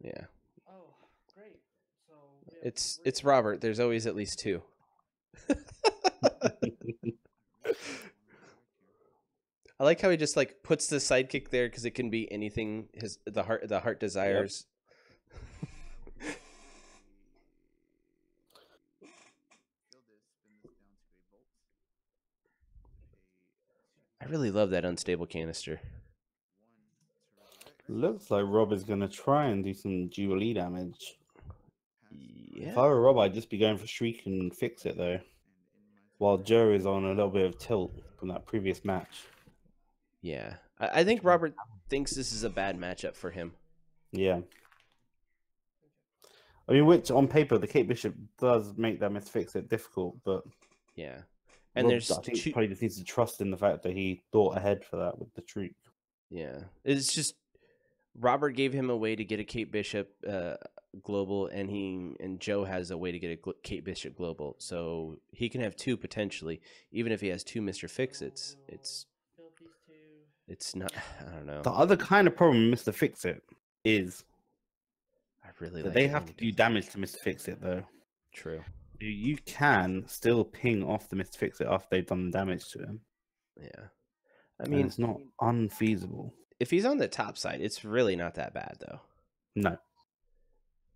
Yeah. Oh, great. So we have It's three. it's Robert. There's always at least 2. I like how he just like puts the sidekick there because it can be anything the heart desires. I really love that unstable canister. Looks like Rob is going to try and do some Jubilee damage. Yeah. If I were Rob, I'd just be going for Shriek and Fix It, though. While Joe is on a little bit of tilt from that previous match. Yeah. I think Robert thinks this is a bad matchup for him. Yeah. I mean, which on paper, the Kate Bishop does make that Miss Fix It difficult, but... Yeah. And Rob, there's I think he probably just needs to trust in the fact that he thought ahead for that with the Shriek. Yeah. It's just Robert gave him a way to get a Kate Bishop global, and Joe has a way to get a Kate Bishop global. So he can have 2 potentially, even if he has 2 Mr. Fix-Its. Build these two. It's not. I don't know. The other kind of problem with Mr. Fix It is I really that like they it have when to he do does damage to Mr. Fix It, though. that. True. You can still ping off the Mr. Fix It after they've done damage to him. Yeah. I And mean, it's not unfeasible. if he's on the top side, it's really not that bad though. No.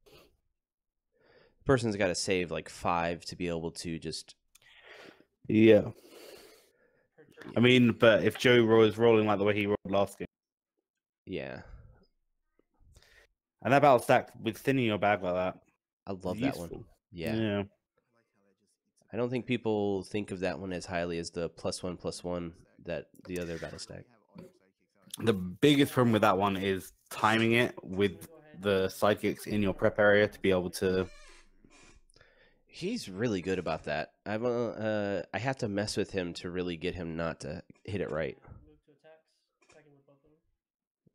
The person's got to save like 5 to be able to just. Yeah. I mean, but if Joe was rolling like the way he rolled last game, Yeah. and that battle stack with thinning your bag like that, I love is that one. useful. Yeah. I don't think people think of that one as highly as the +1/+1 that the other battle stack. The biggest problem with that one is timing it with the sidekicks in your prep area to be able to. He's really good about that. I have to mess with him to really get him not to hit it right. Move to attacks. Attacking with both of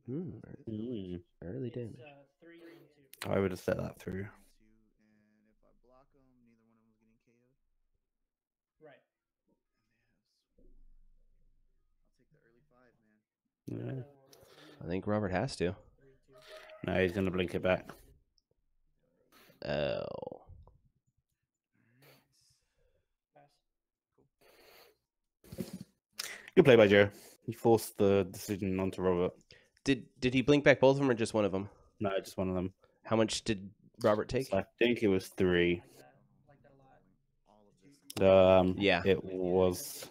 them. Early damage. 3 and 2. I would have set that through. And if I block them, neither one of them is getting KO'd. Right. I'll take the early 5, man. Yeah. I think Robert has to. 3, 2. No, he's gonna blink it back. Oh. Pass. Good play by Joe. He forced the decision onto Robert. Did he blink back both of them or just one of them? No, just one of them. How much did Robert take? So I think it was 3. Like that a lot. Yeah. It was.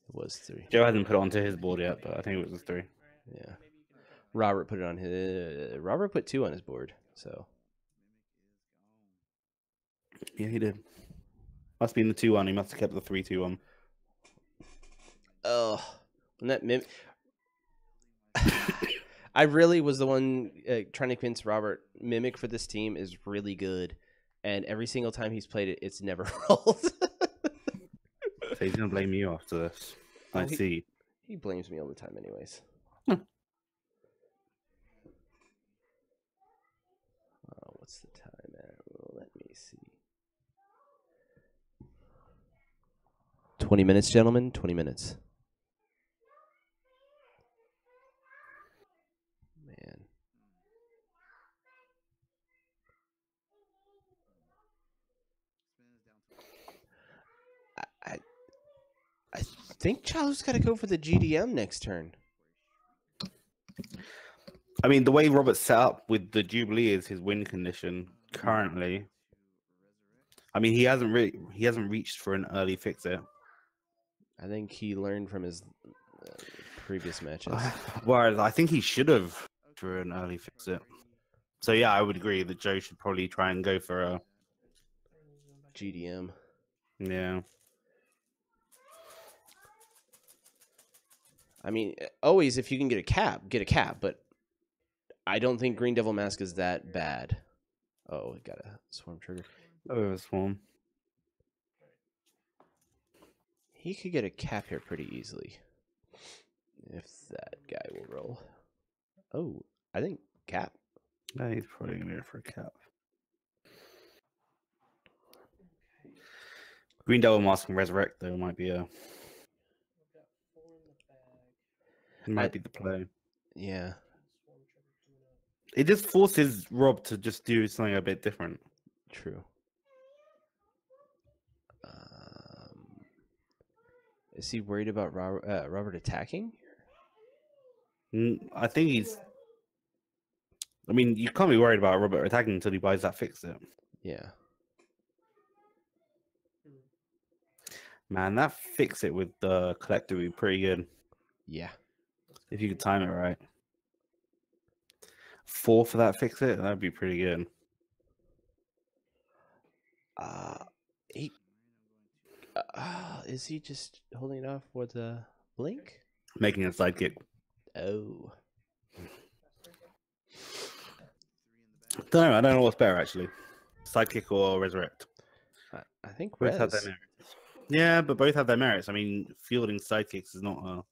It was 3. Joe hasn't put it onto his board yet, but I think it was a 3. Yeah. Robert put it on his. Robert put 2 on his board. So. Yeah, he did. Must be in the 2-1. He must have kept the 3-2-1. Oh, and that I really was the one trying to convince Robert Mimic for this team is really good, and every single time he's played it, it's never rolled. So he's gonna blame you after this. I see. He blames me all the time, anyways. What's the time at? Well, let me see. 20 minutes, gentlemen. 20 minutes. think Chow's got to go for the GDM next turn. I mean, the way Robert's set up with the Jubilee is his win condition currently. I mean, he hasn't reached for an early fix it. I think he learned from his previous matches. Whereas I think he should have for an early fix it. So yeah, I would agree that Joe should probably try and go for a GDM. Yeah. I mean, always if you can get a cap, get a cap. But I don't think Green Devil Mask is that bad. Oh, we got a swarm trigger. Oh, swarm. He could get a cap here pretty easily. If that guy will roll. Oh, I think cap. Yeah, he's probably going to go for a cap. Green Devil Mask and Resurrect, though, might be a... Might be the play. Yeah. It just forces Rob to just do something a bit different. True. Is he worried about Robert attacking? I think he's... I mean, you can't be worried about Robert attacking until he buys that fix it. Yeah. Man, that fix it with the collector would be pretty good. Yeah. If you could time it right. 4 for that fix it, that'd be pretty good. Is he just holding it off with a blink? Making a sidekick. Oh. I don't know what's better actually. Sidekick or resurrect. I think Both have their res. merits. Yeah, but both have their merits. I mean, fielding sidekicks is not a...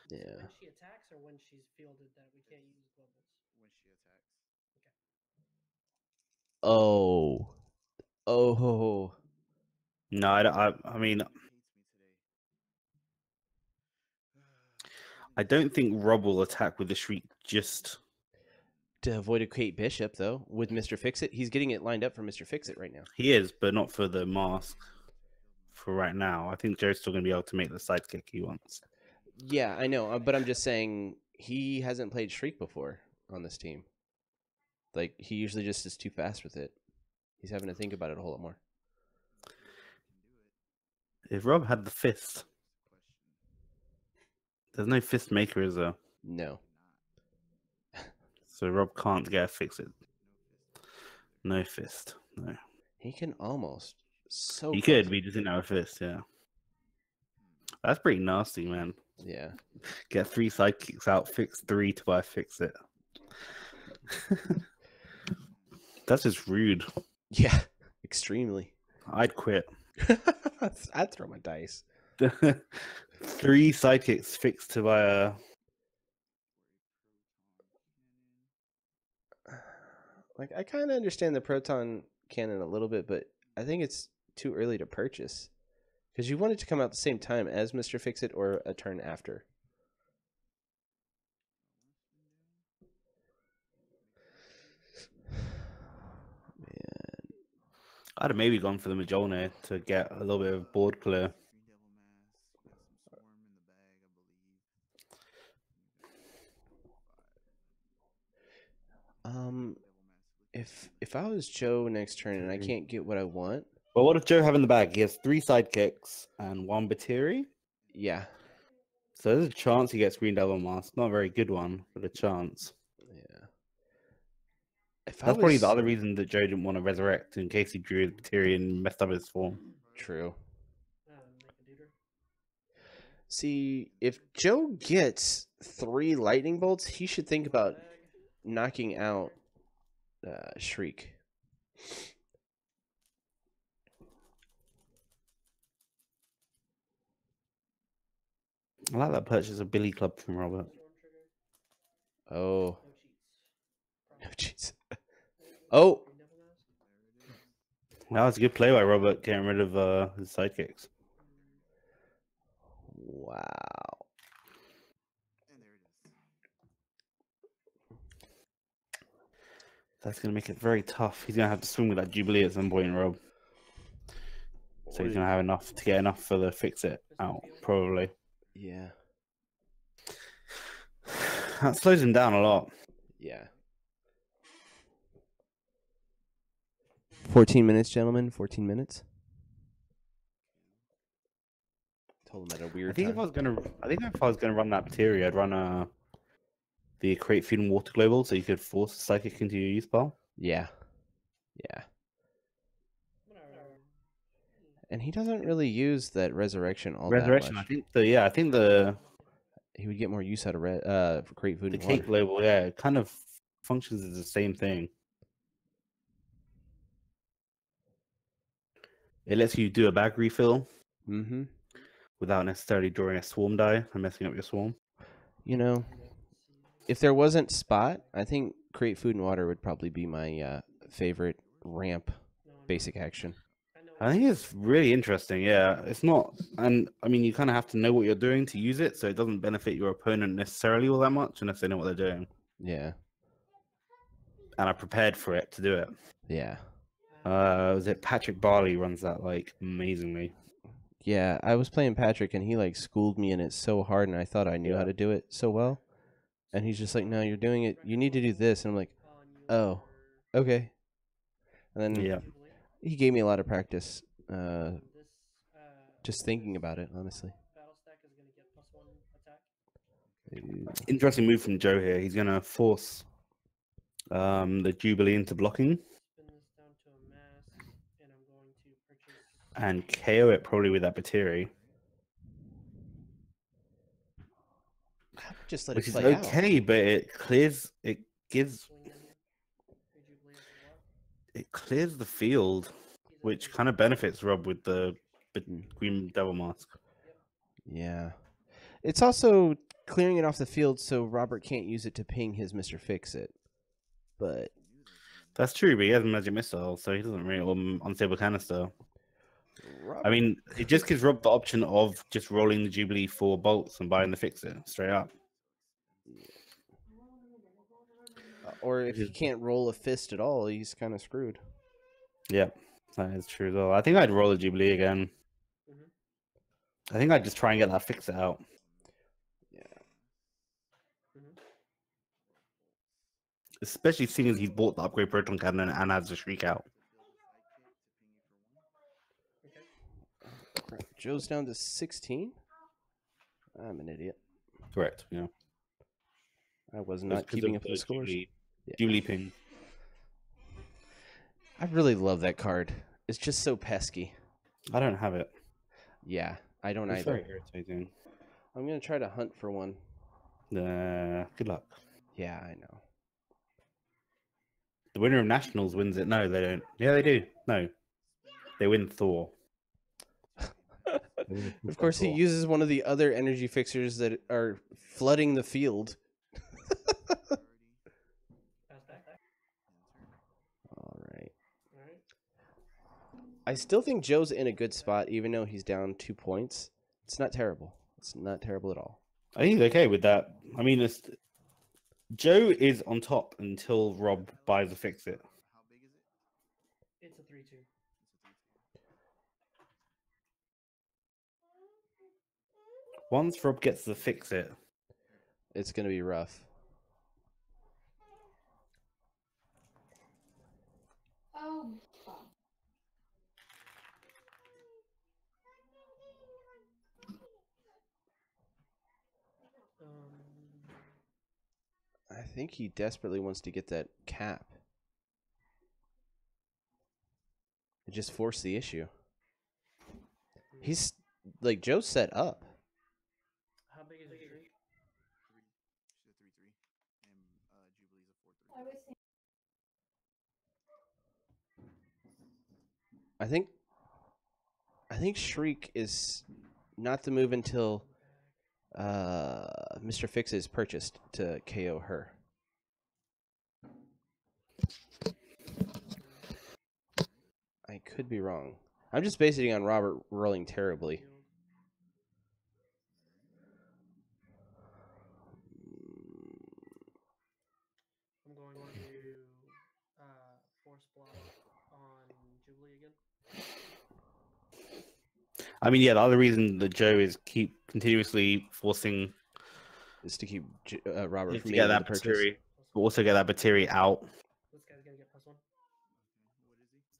Yeah. When she attacks or when she's fielded that we can't use globals? When she attacks. Oh. Oh. No, I mean, I don't think Rob will attack with the Shriek just... To avoid a Kate Bishop, though, with Mr. Fix-It. He's getting it lined up for Mr. Fix-It right now. He is, but not for the mask for right now. I think Joe's still going to be able to make the sidekick he wants. Yeah, I know, but I'm just saying he hasn't played Shriek before on this team. Like, he usually just is too fast with it. He's having to think about it a whole lot more. If Rob had the fist... There's no fist maker, is there? No. So Rob can't get a fix it. No fist. No. He can almost. So He close. could, but he doesn't have a fist, yeah. That's pretty nasty, man. Yeah. Get 3 sidekicks out, fix 3 to buy fix it. That's just rude. Yeah. Extremely. I'd quit. I'd throw my dice. 3 sidekicks fixed to buy a... Like, I kind of understand the proton cannon a little bit, but I think it's too early to purchase. Because you want it to come out at the same time as Mr. Fix-It or a turn after. Man. I'd have maybe gone for the Majolne to get a little bit of board clear. If I was Joe next turn and I can't get what I want, But what does Joe have in the bag? He has 3 sidekicks and 1 Batiri. yeah, So there's a chance he gets Green Devil Mask. Not a very good one, but a chance. yeah. If That's probably the other reason that Joe didn't want to resurrect in case he drew his Batiri and messed up his form. True. Make a deuter. See, if Joe gets 3 lightning bolts, he should think about knocking out Shriek. I like that purchase of Billy Club from Robert. Oh. No cheats. Oh. That was a good play by Robert, getting rid of his sidekicks. Wow. That's going to make it very tough. He's going to have to swing with that Jubilee at some point, Rob. So he's going to have enough to get enough for the fix it out. probably. Yeah. That slows him down a lot. Yeah. 14 minutes, gentlemen. 14 minutes. Told him at a weird I think time. if I was gonna run that materia, I'd run the create food and water global, so you could force a psychic into your use pile. Yeah. Yeah. And he doesn't really use that resurrection all Resurrection. that I much. think the He would get more use out of great food the and water. cake global, yeah, it kind of functions as the same thing. It lets you do a bag refill Mm-hmm. without necessarily drawing a swarm die and messing up your swarm. You know, if there wasn't Spot, I think create food and water would probably be my favorite ramp basic action. I think it's really interesting. Yeah, it's not, and I mean, you kind of have to know what you're doing to use it, so it doesn't benefit your opponent necessarily all that much unless they know what they're doing. Yeah. And I prepared for it to do it. Yeah. Was it Patrick Barley runs that like amazingly? Yeah, I was playing Patrick and he like schooled me in it so hard and I thought I knew how to do it so well. And he's just like, "No, you're doing it. You need to do this." And I'm like, "Oh, okay." And then Yeah, he gave me a lot of practice just thinking about it, honestly. interesting move from Joe here. He's gonna force the Jubilee into blocking and KO it probably with that Batiri. Just let Which it is play out. okay, but it clears the field, which kind of benefits Rob with the Green Devil Mask. Yeah. It's also clearing it off the field so Robert can't use it to ping his Mr. Fix-It. But That's true, but he has a magic missile, so he doesn't really unstable canister. Robert, I mean, it just gives Rob the option of just rolling the Jubilee for bolts and buying the Fix-It straight up. or if he can't roll a fist at all, he's kind of screwed. Yep, that is true though. I think I'd roll the Jubilee again. I think I'd just try and get that Fix-It out. Yeah. Especially seeing as he's bought the upgrade proton cannon and has the Shriek out. Joe's down to 16. I'm an idiot. Correct, yeah. I was not keeping up with the scores. Jubilee ping. I really love that card. It's just so pesky. I don't have it. Yeah, I don't It's either. very irritating. I'm going to try to hunt for one. Good luck. Yeah, I know. The winner of Nationals wins it. No, they don't. Yeah, they do. No. They win Thor. Of course, he uses one of the other energy fixers that are flooding the field. All right. I still think Joe's in a good spot, even though he's down 2 points. It's not terrible. It's not terrible at all. I think he's okay with that. I mean, Joe is on top until Rob buys a Fix-It. It's a 3-2. Once Rob gets the Fix-It, It's going to be rough. I think he desperately wants to get that cap. It just forced the issue. He's like Joe's set up. How big is the streak? She's a 3-3, and Jubilee's a 4-3. I think Shriek is not the move until Mr. Fix is purchased to KO her. I could be wrong. I'm just basing it on Robert rolling terribly. I'm going to force block on Jubilee again. I mean, yeah, the other reason that Joe is keep continuously forcing Is to keep Robert is from to being get able that to purchase. Batiri, but also get that Batiri out. This guy's gonna get +1.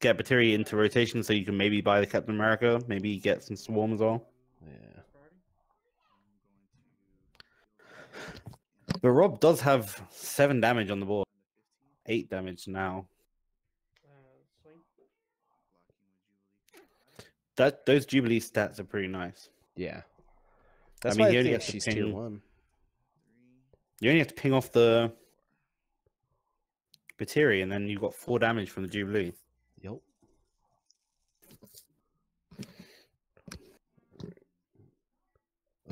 Get Batiri into rotation so you can maybe buy the Captain America, maybe get some Swarm as well. Yeah. Priority. But Rob does have 7 damage on the board. 8 damage now. Swing. Those Jubilee stats are pretty nice. Yeah. That's mean, why he I only think gets to she's tier ping- 1. You only have to ping off the Batiri, and then you've got 4 damage from the Jubilee. Yep.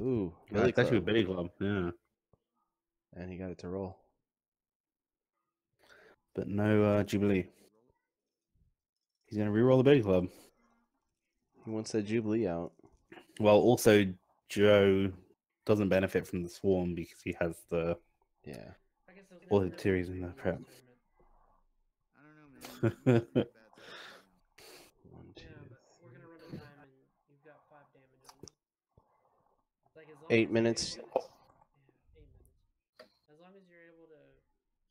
Ooh, Billy That's actually a Club. Billy Club, yeah. And he got it to roll. But no Jubilee. He's going to reroll the Billy Club. He wants that Jubilee out. Well, also, Joe doesn't benefit from the Swarm because he has the Yeah. I guess those all never the really Tiris do in the in this prep. tournament. I don't know, man. It's really bad stuff right now. 1, 2. Yeah, but we're gonna run a time and you've got 5 damage on me. Like as long 8 as you're minutes. able to- yeah, 8 minutes. As long as you're able to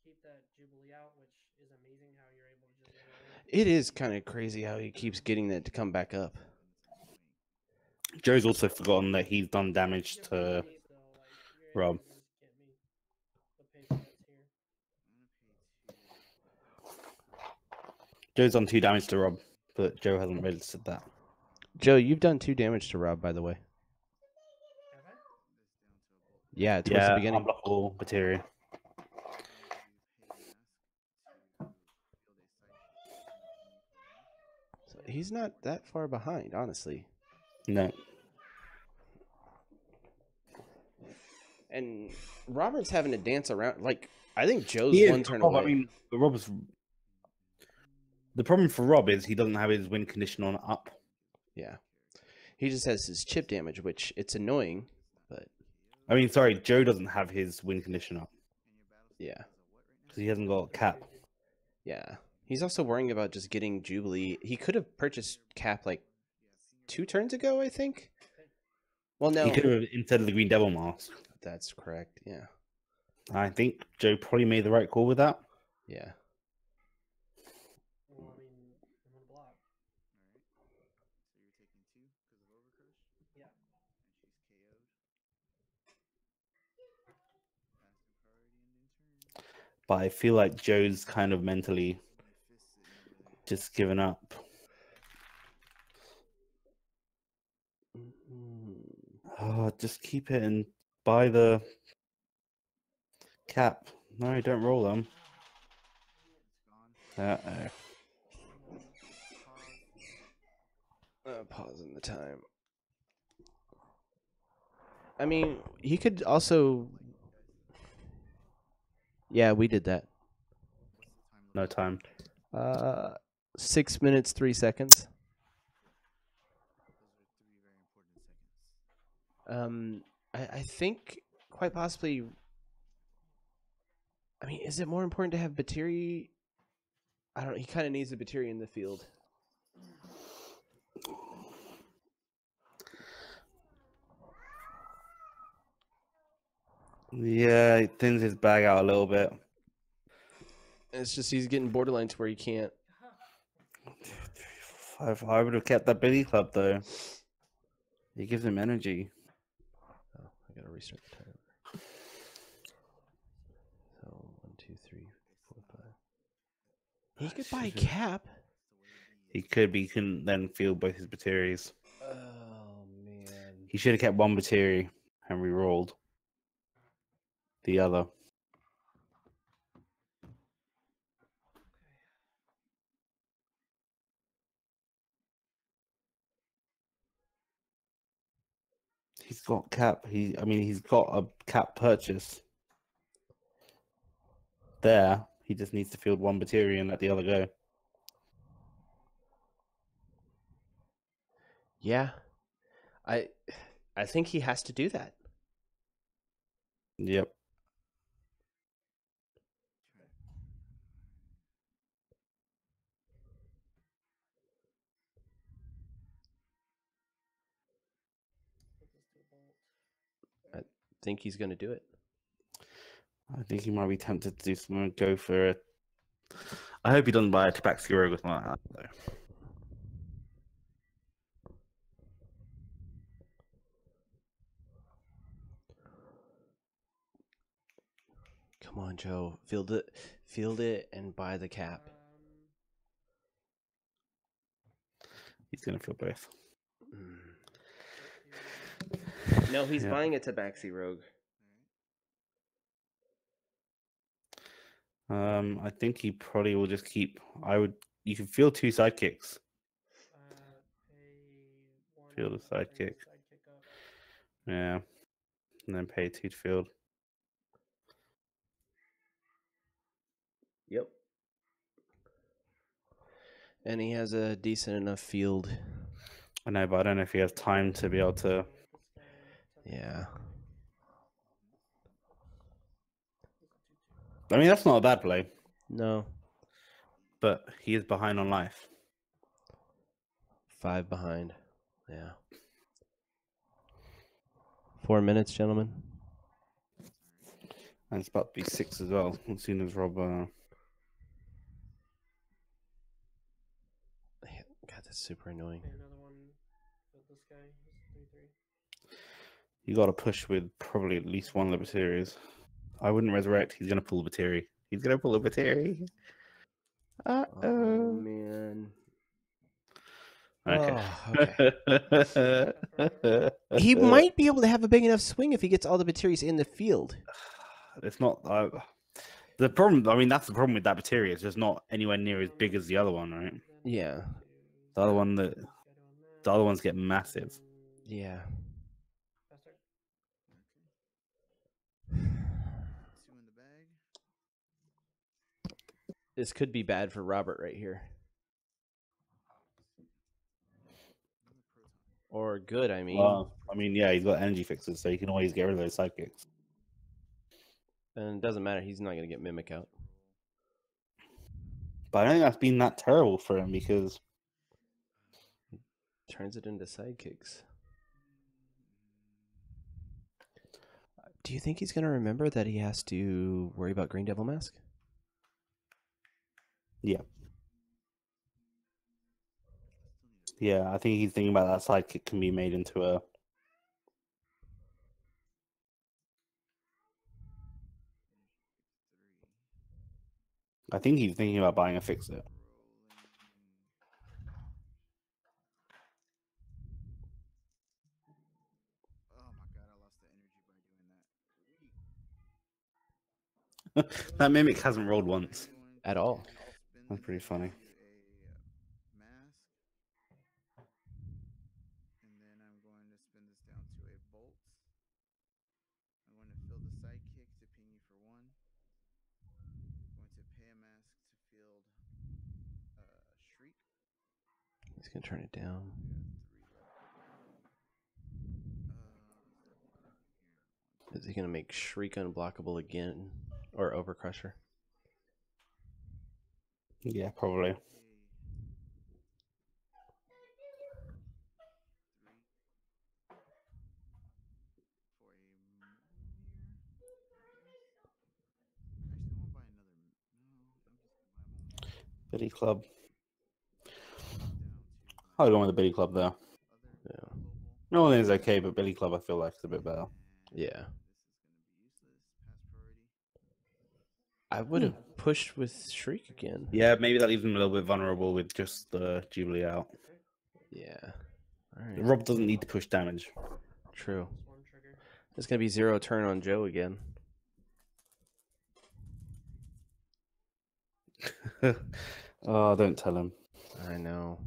keep that Jubilee out, which is amazing how you're able to just roll. It is kind of crazy how he keeps getting that to come back up. Joe's also forgotten that he's done damage Just to underneath, though, like, you're Rob. able to just get me. The pace that's here. Joe's done 2 damage to Rob, but Joe hasn't registered that. Joe, you've done 2 damage to Rob, by the way. Have I? Yeah, towards the Yeah, beginning. unblockable Batiri. So he's not that far behind, honestly. No. And Robert's having to dance around. Like, I think Joe's He is, one turn Rob, away. I mean, Rob's... The problem for Rob is he doesn't have his win condition on up. Yeah. He just has his chip damage, which it's annoying, but I mean, sorry, Joe doesn't have his win condition up yeah. because he hasn't got cap. Yeah. He's also worrying about just getting Jubilee. He could have purchased Cap like 2 turns ago, I think. Well, no. He could have instead of the Green Devil mask. That's correct. Yeah. I think Joe probably made the right call with that. Yeah. Well, I mean, I'm gonna block. Yeah. But I feel like Joe's kind of mentally just given up. Oh, just keep it and buy the cap. No, don't roll them. Uh-oh. Pausing the time. I mean, he could also. Yeah, we did that. No time. 6 minutes, 3 seconds. I think quite possibly. I mean, is it more important to have Batiri? I don't know. He kind of needs a Batiri in the field. Yeah, it thins his bag out a little bit. It's just he's getting borderline to where he can't. I would have kept that Billy Club though. It gives him energy. Oh, I gotta restart the timer. So 1, 2, 3, 4, 5. He could buy Cap. He could, but he can then field both his Batiris. Oh man. He should have kept one Batiri and re-rolled the other. He's got cap. I mean, he's got a cap purchase. There, he just needs to field one Batiri and let the other go. Yeah. I think he has to do that. Yep. think he's going to do it? I think he might be tempted to do something. Go for it. I hope he doesn't buy a Tabaxi Rogue or something like that, though. Come on, Joe. Field it, and buy the cap. He's gonna feel both. No, he's Yeah. buying a Tabaxi Rogue. I think he probably will just keep. You can field 2 sidekicks. Field a sidekick. Yeah, and then pay 2 to field. Yep. And he has a decent enough field. I know, but I don't know if he has time to be able to. Yeah. I mean, that's not a bad play, No. but he is behind on life. 5 behind. Yeah. 4 minutes, gentlemen. And it's about to be 6 as well, as soon as Rob. God, that's super annoying. Another one with this guy. 3-3. You got to push with probably at least one Libertarians. I wouldn't resurrect. He's going to pull Libertari. He's going to pull Libertari. Oh, man. Okay. Oh, okay. He might be able to have a big enough swing if he gets all the Bateries in the field. It's not. The problem. I mean, that's the problem with that Batteria. It's just not anywhere near as big as the other one, right? Yeah. The other ones get massive. Yeah. 2 in the bag. This could be bad for Robert right here. Or good, I mean. Well, I mean, yeah, he's got energy fixes, so you can always get rid of those sidekicks. And it doesn't matter. He's not going to get Mimic out. But I don't think that's been that terrible for him because Turns it into sidekicks. Do you think he's going to remember that he has to worry about Green Devil Mask? yeah, I think he's thinking about that sidekick can be made into a. I think he's thinking about buying a fix-it. Oh my god, I lost the energy by doing that. That Mimic hasn't rolled once. At all. That's pretty funny. A mask. And then I'm going to spin this down to a bolt. I'm going to fill the sidekick to ping you for 1. I'm going to pay a mask to field Shriek. He's going to turn it down. Is he going to make Shriek unblockable again? Or Overcrusher? Yeah, probably. Billy Club. I'll go with the Billy Club there. Yeah. Nolan is okay, but Billy Club I feel like is a bit better. Yeah. I would have pushed with Shriek again. Yeah, maybe that leaves him a little bit vulnerable with just the Jubilee out. Yeah. All right. Rob doesn't need to push damage. True. It's going to be 0 turn on Joe again. Oh, don't tell him. I know.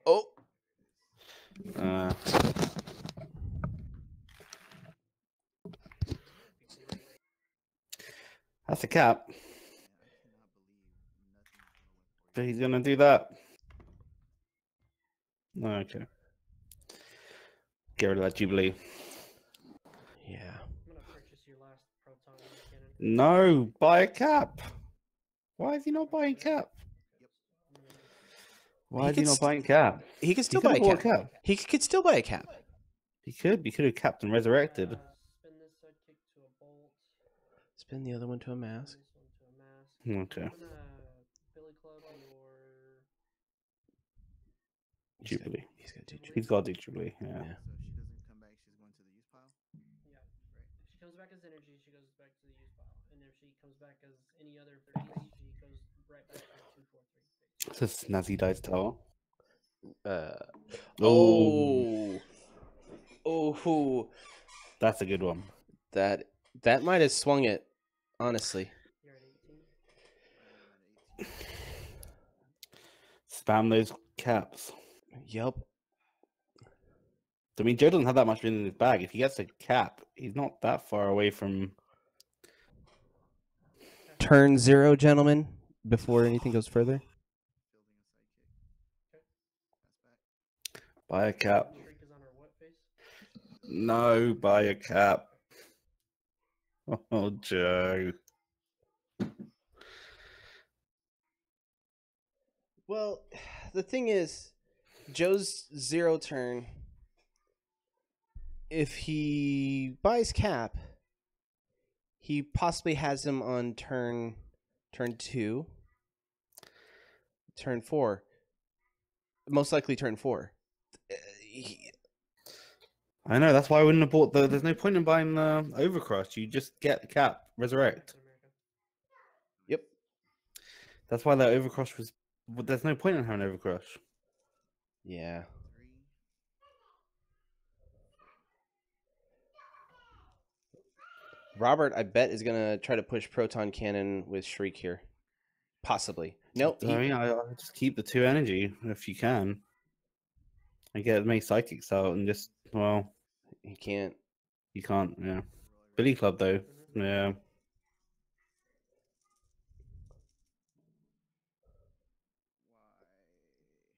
Oh! That's a cap. But he's going to do that. Okay. Get rid of that Jubilee. Yeah. I'm gonna purchase your last proton cannon. No, buy a cap. Why is he not buying cap? Why He is he could not st- buying cap? He could still could've buy a bought cap. He could still buy a cap. He could. He could have capped and resurrected. Spin this sidekick to a bolt. Spin the other one to a mask. This one to a mask. Okay. I'm gonna Billy Club your Jubilee. He's got Jubilee. He's got to do Jubilee. Yeah. Yeah. So if she doesn't come back, she's going to the use pile. yeah. If she comes back as energy, she goes back to the use pile, and if she comes back as any other phase, she goes right back to the 2, 4, 3 phase. It's a Snazzy Dice Tower. Oh, That's a good one. that might have swung it, honestly. You're at 18. I'm at 18. Spam those caps. Yep. I mean, Joe doesn't have that much in his bag. If he gets a cap, he's not that far away from. Turn 0, gentlemen, before anything goes further. Fielding a sidekick. Pass back. Buy a cap. Shriek is on her what face? No, buy a cap. Oh, Joe. Well, the thing is, Joe's 0 turn. If he buys cap, he possibly has him on turn 2, turn 4, most likely turn 4. I know, that's why I wouldn't have bought the. There's no point in buying the Overcross. You just get the cap, resurrect. Captain America. Yep. That's why that Overcross was. But there's no point in having Overcross. Yeah. 3. Robert, I bet, is gonna try to push Proton Cannon with Shriek here. Possibly. Nope. I mean, I just keep the 2 energy if you can, and get as many psychics out, and just He can't. you can't. Yeah, Billy Club though. Mhm. Yeah,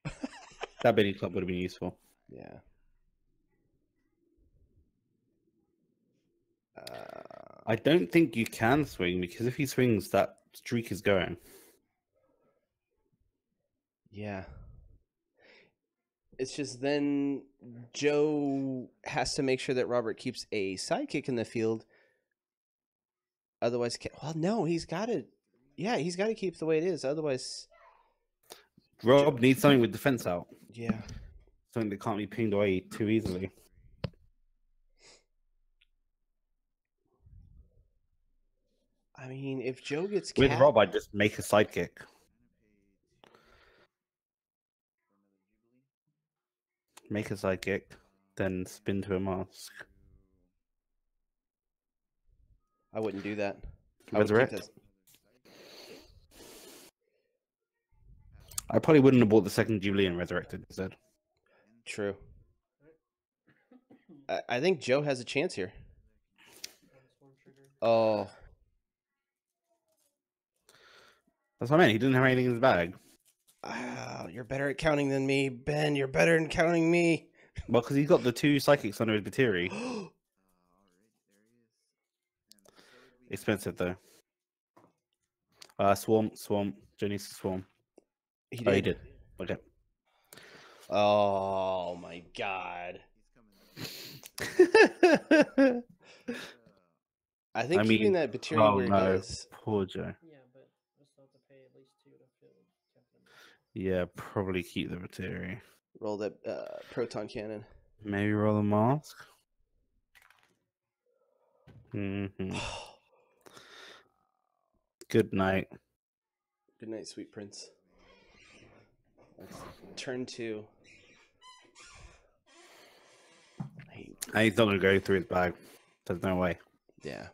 Why? that Billy Club would have been useful. Yeah. I don't think you can swing because if he swings, that streak is going. Yeah. It's just then Joe has to make sure that Robert keeps a sidekick in the field. Otherwise, well, no, he's got to. Yeah, he's got to keep the way it is. Otherwise, Rob needs something with defense out, yeah. something that can't be pinged away too easily. I mean, if Joe gets With capped, Rob, I'd just make a sidekick. Make a sidekick, then spin to a mask. I wouldn't do that. I would keep Resurrect. that. I probably wouldn't have bought the second Jubilee and resurrected instead. True. I think Joe has a chance here. Swarm trigger. Oh, That's what I meant. He didn't have anything in his bag. wow, you're better at counting than me, Ben. You're better at counting me. Well, because he's got the 2 psychics under his Bateri. Already, there he is. And so did we. Expensive though. Swarm. Joe needs to swarm. He Oh, he did. did. Okay. Oh my God. He's coming. I think I keeping mean, that Bateri where it is. Poor Joe. Yeah, but I still have to pay at least 2 to fill Captain America. Yeah, probably keep the Bateri. Roll that proton cannon. Maybe roll a mask. Good night. Good night, sweet prince. That's turn 2. And he's not going to go through his bag. There's no way. Yeah.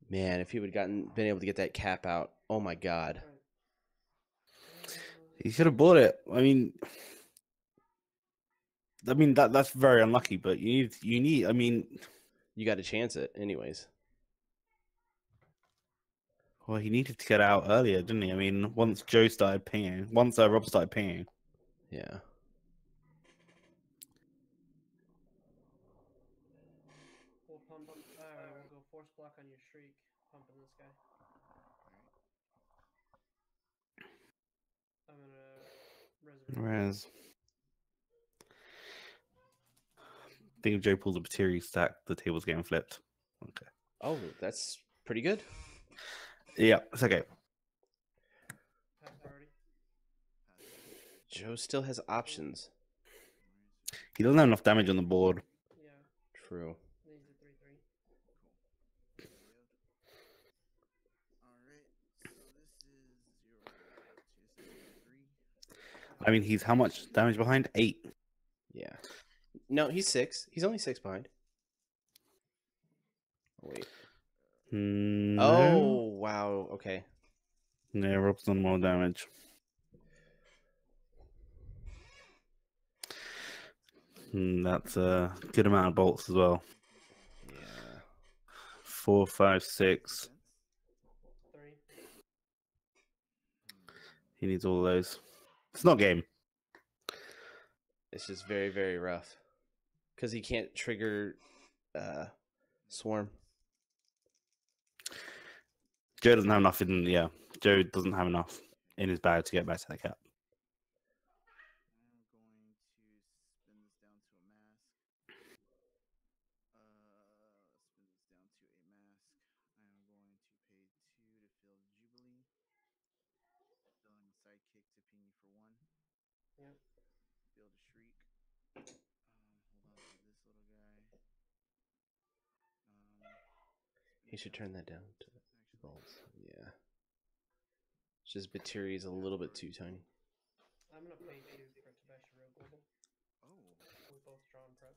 Man, if he would been able to get that cap out, oh my God. He should have bought it. I mean that's very unlucky. But you need. I mean, You got to chance it, anyways. well, he needed to get out earlier, didn't he? I mean, once Joe started pinging, once Rob started pinging. Yeah. We'll pump. We'll go force block on your Shriek, pumping this Whereas, I think if Joe pulls a Batiri stack, the table's getting flipped. Okay. Oh, that's pretty good. Yeah, it's okay. Pass priority. Joe still has options. He doesn't have enough damage on the board. Yeah. True. And he's a 3/3. Alright, so this is 0 to 3. I mean, he's how much damage behind? 8. Yeah. No, he's 6. He's only 6 behind. Oh, wait. No. Oh, wow. Okay. Yeah, Rob's done more damage. That's a good amount of bolts as well. Yeah. 4, 5, 6. 3. He needs all of those. It's not game. It's just very, very rough. Because he can't trigger Swarm. Joe doesn't have enough in. Yeah, Joe doesn't have enough in his bag to get back to that cap. I'm going to spin this down to a mask. Spin this down to a mask. I am going to pay 2 to fill Jubilee. Filling a sidekick to ping you for 1. Yep. Field a shriek. Hold on to this little guy. He should turn that down to Actually, bolts. Yeah. It's just Batiri is a little bit too tiny. I'm gonna pay 2 for Sebastian Road Global. oh, We both draw and prep.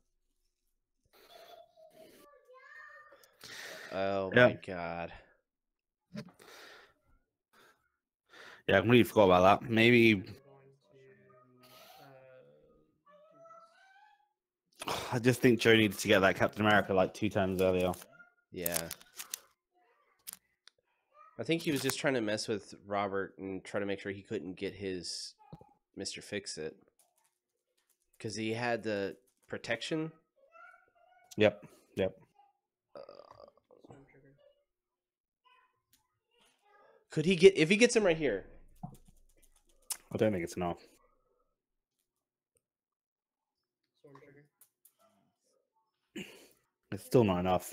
Oh Yeah. my god. Yeah, I completely forgot about that. Maybe I'm going to I just think Joe needs to get that Captain America like 2 times earlier. Yeah. I think he was just trying to mess with Robert and try to make sure he couldn't get his Mr. Fix-It. Because he had the protection. Yep. Storm Trigger. Could he get... If he gets him right here... I don't think it's enough. Storm Trigger. It's still not enough.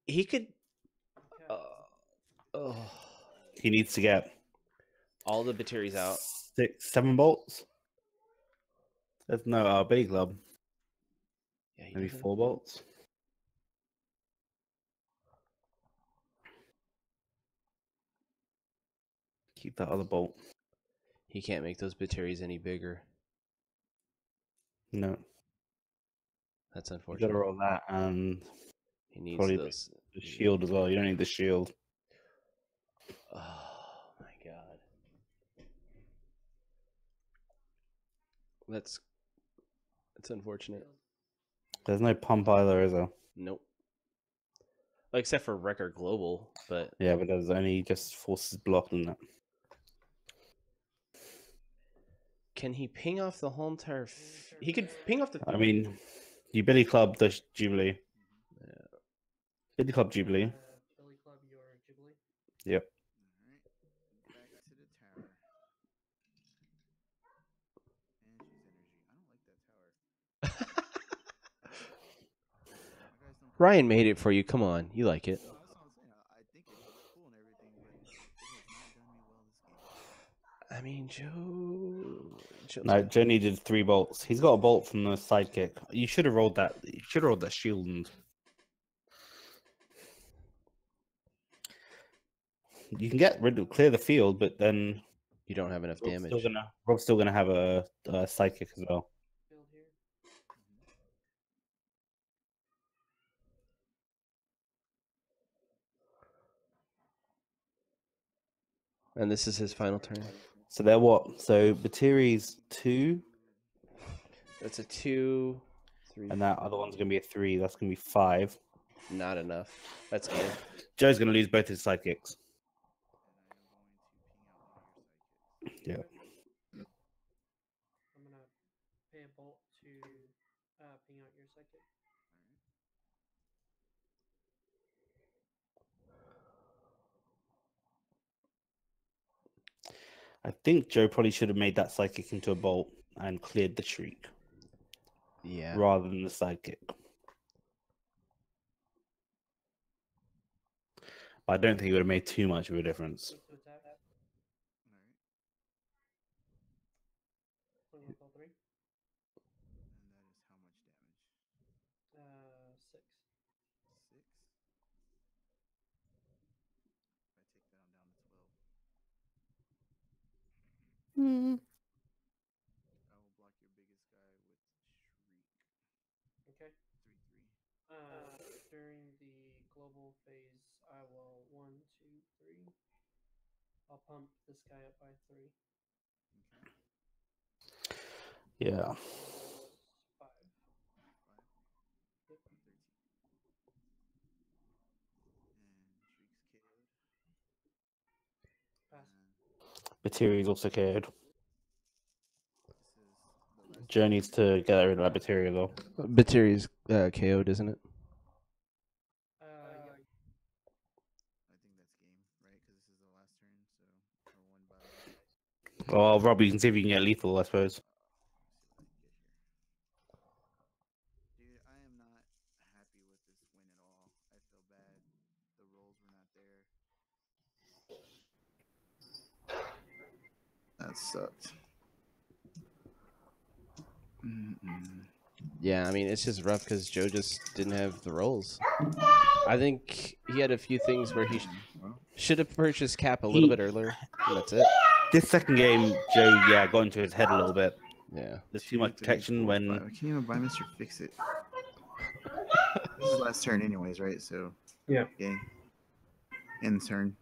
He could... Cap. oh. He needs to get All the Batiri's out. 6, 7 bolts. There's no Bay Club. Yeah, he Maybe doesn't- 4 bolts. Keep that other bolt. He can't make those Batiri's any bigger. No, That's you unfortunate. gotta roll that and He needs probably those. the shield as well. You don't need the shield. Oh my god. That's unfortunate. Field. There's no pump either, is there? Nope. Except for Record Global, but Yeah, but there's only just forces blocked in that. can he ping off the whole entire? He could ping off the. I mean, you Billy Club the Jubilee. Yeah. Billy Club Jubilee. Billy Club, your Jubilee. Yep. alright. Back to the tower. And choose energy. I don't like that tower. My guys don't Ryan made it for you. Come on, you like it. No, that's what I'm saying. I think it looks cool and everything, but it has not done me well this game. I mean, Joe's No, Joe needed 3 bolts. He's got a bolt from the sidekick. You should have rolled that. You should have rolled that shield. And... You can get rid of clear the field, but then You don't have enough Rob's damage. still gonna have a sidekick as well. Field here. And this is his final turn. So they're what? So Batiri's 2, That's a 2, 3. and that other one's gonna be a 3. That's gonna be 5. Not enough. That's good. Joe's gonna lose both his sidekicks. And I am going to ping out one of your sidekicks. Yeah. I'm gonna pay a bolt to ping out your sidekick. I think Joe probably should have made that sidekick into a bolt and cleared the shriek Yeah. rather than the sidekick. I don't think it would have made too much of a difference. Need to attack. Alright. I'm gonna call 3. And that is how much damage? 6. 6. If I take that, I'm down to 12. I will block your biggest guy with Shriek. Okay. 3/3. During the global phase, I will 1, 2, 3. I'll pump this guy up by 3. Okay. Yeah. And that was 5. 5. Yep. 13. And Shriek's KO'd. Pass. And Material's also KO'd. this is the last Joe needs to get rid of that material though. Batteri's KO'd, isn't it? Yeah. I think that's game, right? Because this is the last turn, so or one battle. Well, Rob, you can see if you can get lethal, I suppose. Let's see what I can get here. Dude, I am not happy with this win at all. I feel bad. The rolls were not there. That sucked. Yeah, I mean, it's just rough because Joe just didn't have the rolls. I think he had a few things where he should have purchased Cap a little bit earlier, and that's it. This second game, Joe, got into his head a little bit. Yeah. There's too much protection when... I can't even buy Mr. Fix It. This is last turn anyways, right? So Yeah. game. End turn.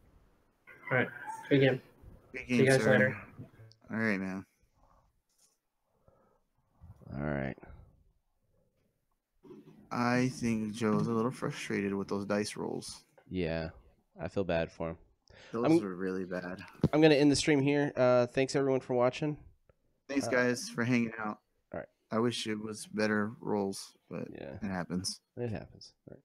All right. Good game. Good See you game, guys sir. later. All right, man. All right. I think Joe's a little frustrated with those dice rolls. Yeah, I feel bad for him. Those were really bad. I'm gonna end the stream here. Thanks everyone for watching. Thanks, guys, for hanging out. All right. I wish it was better rolls, but Yeah, it happens. it happens. All right.